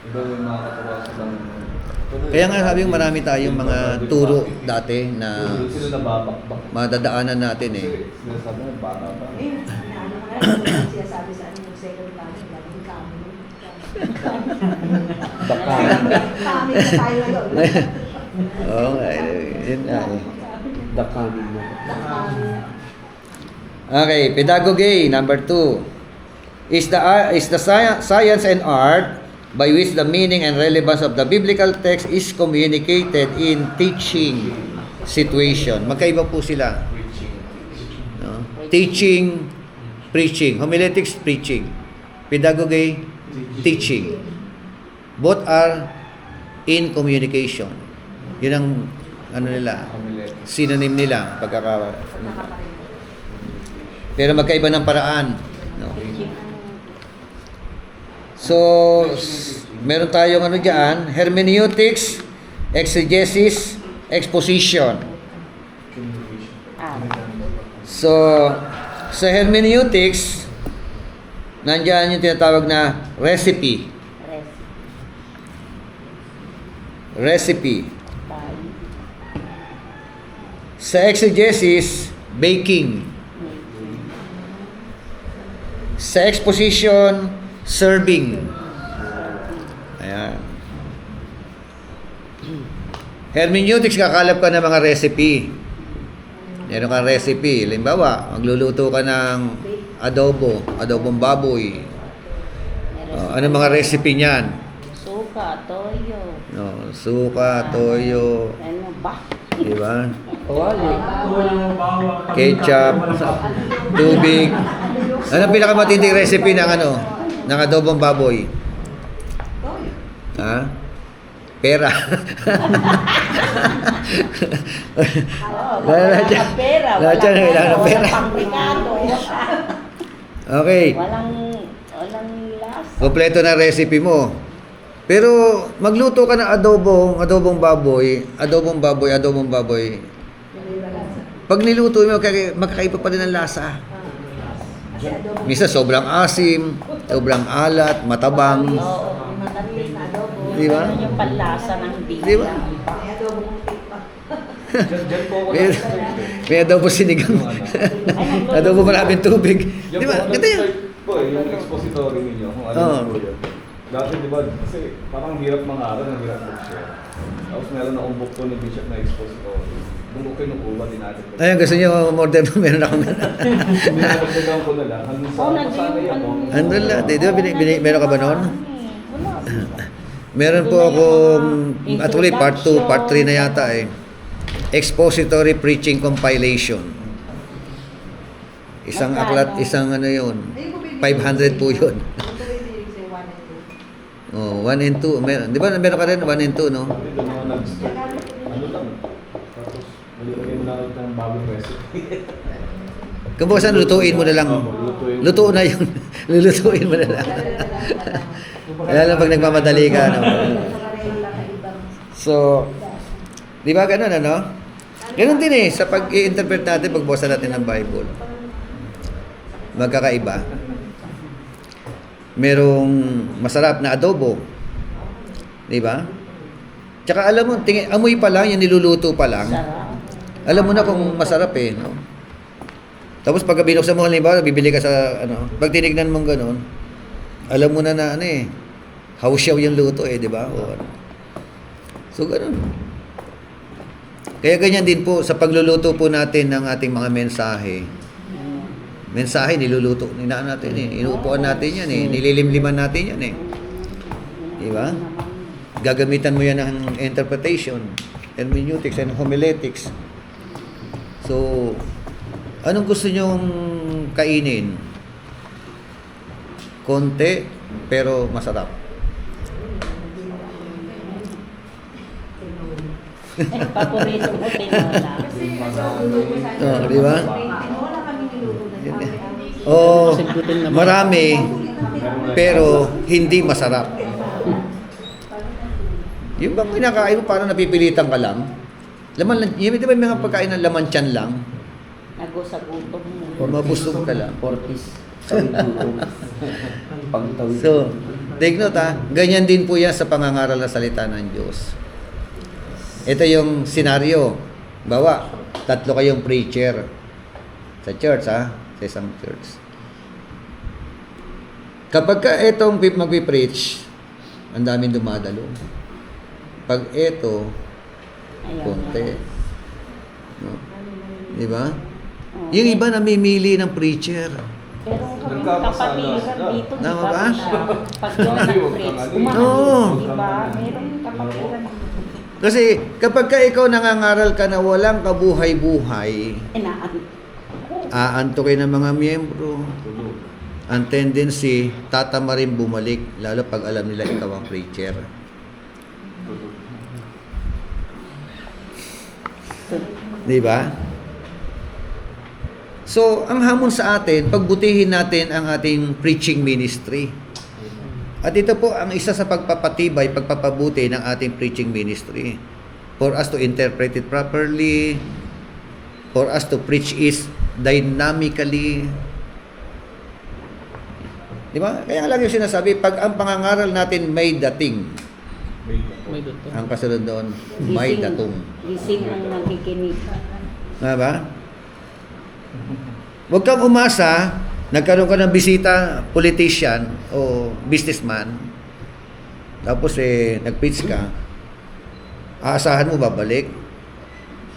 Iba yung mga katawa silang... kaya nga sabi ko marami tayong mga turo dati na Sila nababakbak. madadaanan natin eh. Kasi sinasabi na bata pa. Eh, inaano ko na lang, siya sabi sa ano yung second coming, laging kami. Kami na tayo ngayon. Okay, yun na eh. The coming na. Okay, pedagogy number 2 is the science and art by which the meaning and relevance of the biblical text is communicated in teaching situation. Magkaiba po sila. No? Teaching, preaching. Homiletics, preaching. Pedagogy, teaching. Both are in communication. Yun ang ano nila, synonym nila, pero magkaiba ng paraan. No? So, meron tayong ano dyan, hermeneutics, exegesis, exposition. So, sa hermeneutics, nandyan yung tinatawag na recipe. Recipe. Sa exegesis, baking. Sa exposition, serving. Ayan. Hermeneutics, kakalap ka ng mga recipe. Meron kang recipe. Halimbawa, magluluto ka ng adobong baboy. Ano mga recipe niyan? Suka, toyo. No, suka, toyo, Ano ba? di ba? Kawali. Walang bawang. Ketchup, tubig. Ano ang pinakamatinding recipe ng ano? Ng adobong baboy? Ha? Pera. Oo, Wala wala dyan. ng pera. Wala dyan, wala ng walang pera. pangpikado. Okay. Walang lasa. Kompleto na recipe mo. Pero magluto ka ng adobong baboy. Pag niluto mo, magkakaiba pa rin ang lasa. Minsan sobrang asim, sobrang alat, matabang. Oo, matamis na adobo. Di ba? Ano yung panlasa ng dila. Di ba? Diyan po ako May, may adobo sinigang. Adobo maraming tubig. Yan Di ba? po, Ganda yun. po eh, yung expository ninyo, kung ano Oo. po yun. Dati di ba, kasi parang hirap mangaral, ang hirap mag-share. Tapos meron akong book to ni Bishop na expository. Doon ko kinukuha din natin. Ayun, gusto nyo order mo, meron ako. Binalagdagan ko na lang. Hanggang sa Oo, pasana yan mo. Andun lang. Di ba, meron ka ba noon? Wala. Meron po akong, actually part 2, part 3 na yata eh. Expository Preaching Compilation. Isang aklat, isang ano yun. 500 po yun. Oh, 1 and 2. Di ba meron ka rin 1 and 2, no? Ito mga ano lang. Tapos, malilagay mo lang ng bagong recipe. Kung baka saan, lutuin mo na lang. Luto na yun. Lulutuin mo na lang. Kaya lang pag nagmamadali ka, no? So, di ba ganun, ano? Ganun din eh, sa pag-i-interpret natin, pagbasa natin ng Bible. Magkakaiba. Merong masarap na adobo. Di ba? Tsaka alam mo, amoy pa lang, yung niluluto pa lang. Sarap. Alam mo na kung masarap eh, no? Tapos pag binuksan mo, halimbawa, bibili ka sa, ano, pag tinignan mong ganun, alam mo na ano eh, hausyaw yung luto eh, di ba? O, ano. So, ganun. Kaya ganyan din po, sa pagluluto po natin ng ating mga mensahe, Mensahe, niluluto. Ninaan natin eh. Inuupuan natin yan eh. Nililimliman natin yan eh. Di ba? Gagamitan mo yan ng interpretation, hermeneutics, and homiletics. So, anong gusto nyong kainin? Konti, pero masarap. Paborito mo tinola. Kasi nagsagulo ko sa Oh, di ba? Wala kami niluto na tao. Oh, Kasi gluten naman. marami, pero hindi masarap. Yung bang kinakain mo parang napipilitan ka lang. Laman lang, yung di ba may mga pagkain ng laman tiyan lang? Nagusagutom mo. O mabusog ka lang. Fortis. Pangtawid. So, take note ha, ganyan din po yan sa pangangaral na salita ng Diyos. Ito yung senaryo. Bawa, 3 kayong preacher sa church ha, sa isang church. Kapag ka itong magpipreach, ang daming dumadalo. Pag ito, Ayaw konti. na. No? Di ba? Yung iba namimili ng preacher. Pero kami Nagkakasala kapatiran sila. dito, di Tama ba? ba? Pag yun nag-preach, Oo. di ba? Meron kapatiran dito. Kasi kapag ka ikaw nangangaral ka na walang kabuhay-buhay, Inaan. aantukin ng mga miyembro. Ang tendency, tatama rin bumalik, lalo pag alam nila ikaw ang preacher. Di ba? So, ang hamon sa atin, pagbutihin natin ang ating preaching ministry. At ito po ang isa sa pagpapatibay, pagpapabuti ng ating preaching ministry. For us to interpret it properly, for us to preach is dynamically. Di ba? Kaya lang yung sinasabi, pag ang pangangaral natin may dating, May duto. ang kasunod doon, may datong. Gising ang nakikinig. Ba? Huwag kang umasa, nagkaroon ka ng bisita, politician o businessman, tapos nag-preach ka, aasahan mo babalik.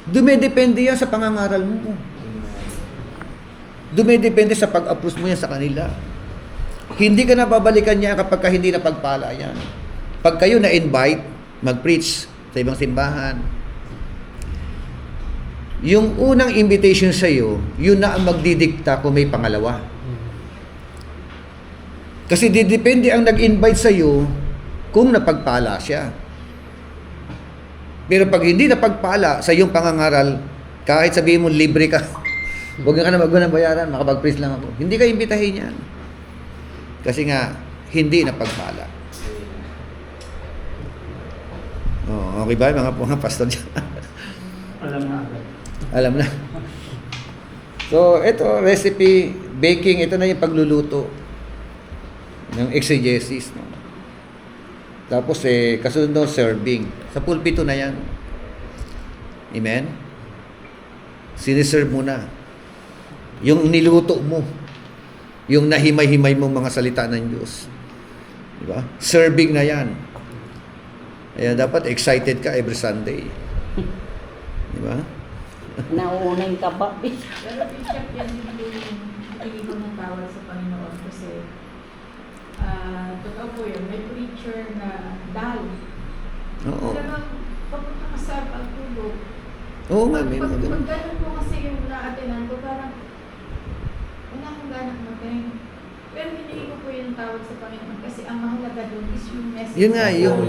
Dumedepende yan sa pangangaral mo. Dumedepende sa pag-approach mo yan sa kanila. Hindi ka na babalikan niya kapag ka hindi na pagpala yan. Pag kayo na-invite, mag-preach sa ibang simbahan, yung unang invitation sa iyo, yun na ang magdidikta kung may pangalawa. Kasi didepende ang nag-invite sa iyo kung napagpala siya. Pero pag hindi napagpala sa iyong pangangaral, kahit sabihin mo libre ka, huwag ka na ng bayaran, makapag-preach lang ako. Hindi ka imbitahin yan. Kasi nga, hindi napagpala. Oh, okay ba mga pastor dyan? Alam na. Alam na. So, ito, recipe, baking, ito na yung pagluluto ng exegesis. No? Tapos, kasunod doon, serving. Sa pulpito na yan. Amen? Siniserve mo na. Yung niluto mo. Yung nahimay-himay mong mga salita ng Diyos. Diba? Serving na yan. Kaya dapat excited ka every Sunday. Diba? Nauunay ka ba? Pero Bishop, yan din yung hindi ko ng tawag sa Panginoon kasi totoo po yun, may preacher na dal. Oo. Talagang papunta ka sa pagtulog. Oo nga, may mga Pag ganun. ganun po kasi yung na-attenan ko, parang wala akong ganang magaling. Pero hindi ko po yung tawag sa Panginoon kasi ang mahalaga doon is yung message. Yun nga, yung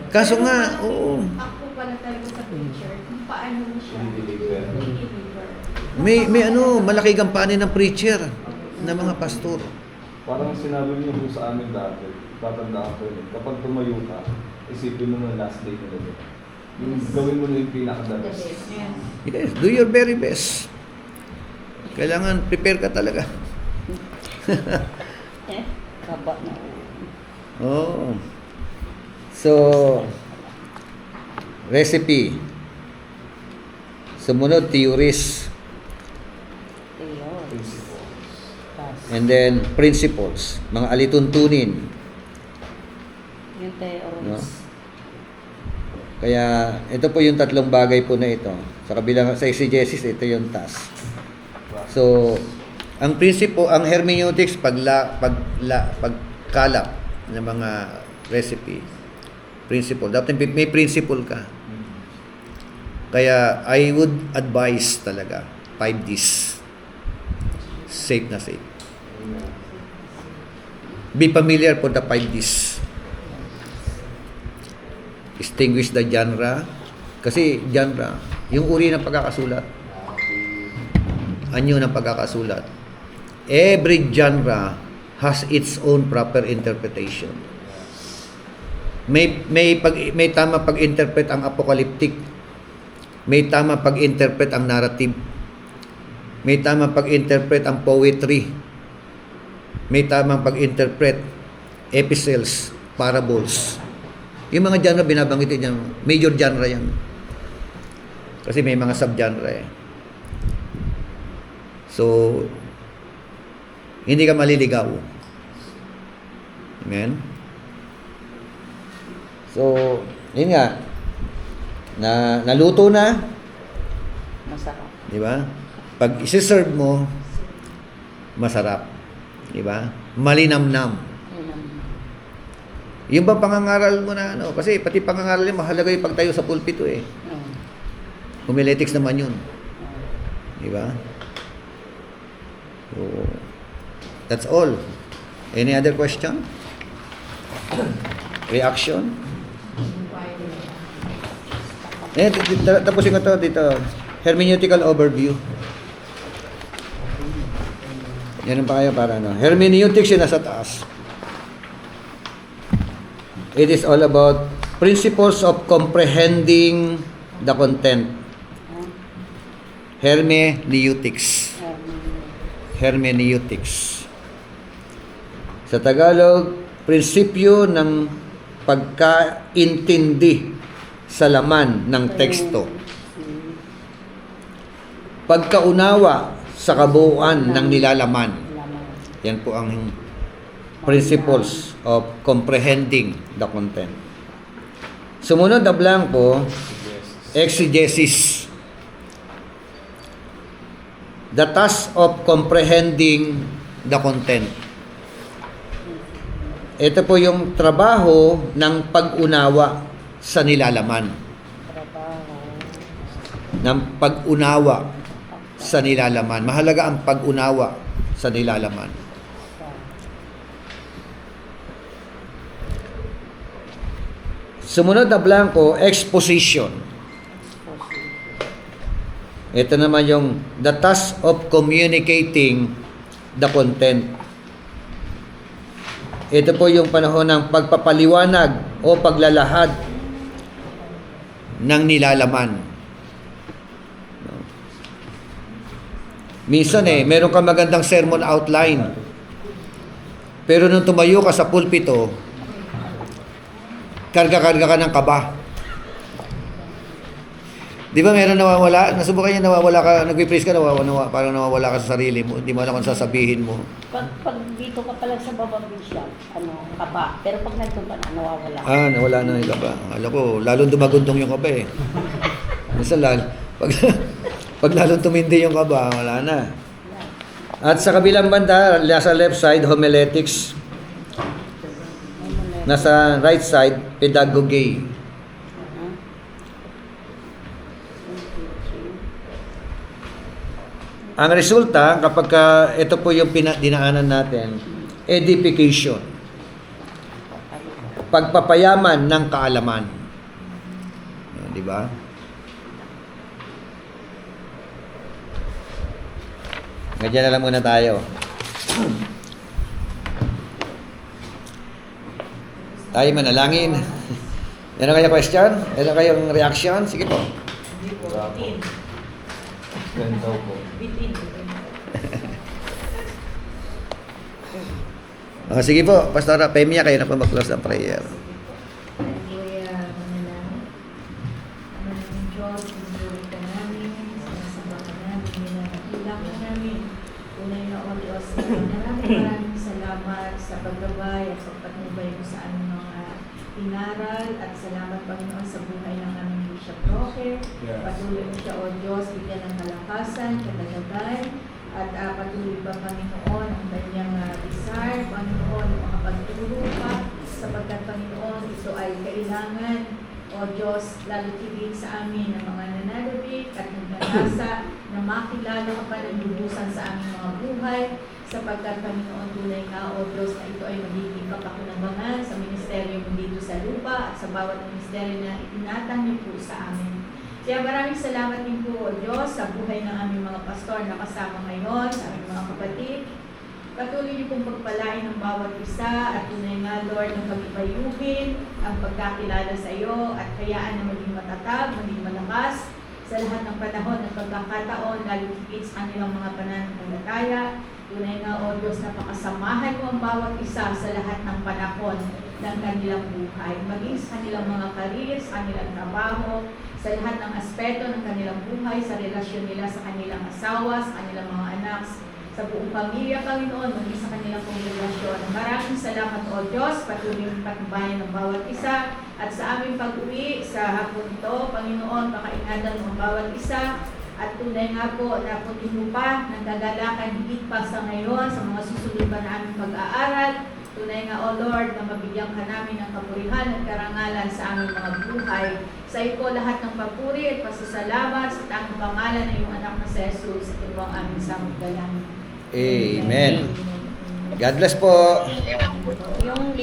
kaso Pero nga, malaking oo. Ako pala talaga sa preacher, kung paano mo siya I-deliver. i-deliver. May malaki gampanin ng preacher, ng mga pastor. Parang sinabi niyo po sa amin dati, tatandaan ko yun, kapag tumayo ka, isipin mo na last day na gabi. Yung gawin mo na yung pinaka-the best. Yes. Yes, do your very best. Kailangan prepare ka talaga. Kaba na. Oh. So, recipe. Sumunod, theories. Ayun. And then, principles. Mga alituntunin. Yung theories. No? Kaya, ito po yung tatlong bagay po na ito. Sa kabilang, sa exegesis, ito yung task. So, Ang prinsipo, ang hermeneutics, pagkalap ng mga recipe, principle. Dapat may principle ka. Kaya, I would advise talaga, 5 Ds. Safe na safe. Be familiar for the 5 Ds. Distinguish the genre. Kasi genre, yung uri ng pagkakasulat. Anyo ng pagkakasulat. Every genre has its own proper interpretation. May tama pag-interpret ang apocalyptic. May tama pag-interpret ang narrative. May tama pag-interpret ang poetry. May tama pag-interpret epistles, parables. Yung mga genre binabanggit niya, major genre yan. Kasi may mga sub-genre eh. So, hindi ka maliligaw. Amen? So, yun nga. Naluto na. Masarap. Di ba? Pag isi-serve mo, masarap. Di ba? Malinamnam. Yun ang Yung ba pangangaral mo na ano? Kasi pati pangangaral yun, mahalaga yung pagtayo sa pulpito eh. Homiletics naman yun. Di ba? So, that's all. Any other question? Reaction? Tapusin ko to dito. Hermeneutical overview. Yan ang pa kayo para ano. Hermeneutics yun nasa taas. It is all about principles of comprehending the content. Hermeneutics. Hermeneutics. Sa Tagalog, prinsipyo ng pagkaintindi sa laman ng teksto. Pagkaunawa sa kabuuan ng nilalaman. Yan po ang principles of comprehending the content. Sumunod na blanco, exegesis. The task of comprehending the content. Ito po yung trabaho ng pag-unawa sa nilalaman. Ng pag-unawa sa nilalaman. Mahalaga ang pag-unawa sa nilalaman. Sumunod na blanco, exposition. Ito naman yung the task of communicating the content. Ito po yung panahon ng pagpapaliwanag o paglalahad ng nilalaman. Minsan meron kang magandang sermon outline. Pero nung tumayo ka sa pulpito, karga-karga ka ng kaba. Di ba meron nawawala? Nasubukan niya nawawala ka, nagpipraise ka, parang nawawala ka sa sarili mo. Hindi mo alam kung sasabihin mo. Pag dito ka pala sa babang siya, kaba. Pero pag nandun ka na, nawawala. Nawala na yung kaba. Alam ko, lalong dumagundong yung kaba eh. Minsan pag lalong tumindi yung kaba, wala na. At sa kabilang banda, sa left side, homiletics. Nasa right side, pedagogy. Ang resulta, kapag ito po yung dinaanan natin, edification. Pagpapayaman ng kaalaman. Di ba? Ganyan na lang muna tayo. Tayo manalangin. Yan ang kaya question? Yan ang kayong reaction? Sige po. Ganda po. Sige po, Pastora Pemia, kayo na po mag-close ng prayer. Hallelujah, manalangin. Amanang Diyos, pinuri ka namin, sinasamba ka namin, minanakila ka namin. Tunay na o Diyos, maraming salamat sa paggabay at pagpatnubay mo sa aming mga inaral at salamat Panginoon sa buhay ng aming Bishop Roque. Patuloy mo siya o Diyos, bigyan ng kalakasan, katagagan, At patuloy pa, Panginoon, ang kanyang desire, Panginoon, makapagturo pa, sapagkat, Panginoon, ito ay kailangan, O Diyos, lalo higit sa amin ng mga nananabik at nagnanasa na makilala ka pa ng lubusan sa aming mga buhay, sapagkat, Panginoon, tunay nga, O Diyos, na ito ay magiging kapakinabangan sa ministeryo mo dito sa lupa at sa bawat ministeryo na itinatang niyo po sa amin. Kaya maraming salamat din po, O Diyos, sa buhay ng aming mga pastor na kasama ngayon, sa aming mga kapatid. Patuloy niyo pong pagpalain ng bawat isa at tunay nga, Lord, na pag-ibayuhin ang pagkakilala sa iyo at hayaan na maging matatag, maging malakas sa lahat ng panahon ng pagkakataon, lalo higit sa kanilang mga pananampalataya. Tunay nga, O Diyos, na pakasamahan mo ang bawat isa sa lahat ng panahon ng kanilang buhay, maging sa kanilang mga karir, sa kanilang trabaho, sa lahat ng aspeto ng kanilang buhay, sa relasyon nila sa kanilang asawa, sa kanilang mga anak, sa buong pamilya, Panginoon, maging sa kanilang kongregasyon. Maraming salamat, O Diyos, patuloy ang patnubayan ng bawat isa at sa aming pag-uwi sa hapon ito, Panginoon, pakaingatan mo ang bawat isa at tunay nga po na punin pa ng kagalakan higit pa sa ngayon sa mga susunod pa na aming pag-aaral. Tunay nga, O Lord, na mabigyan ka namin ng kapurihan at karangalan sa aming mga buhay. Sa iyo po lahat ng papuri at pasasalamat sa tanging pangalan ng iyong anak na si Jesus. Ito po ang aming samot dalangin. Amen. God bless po. Yung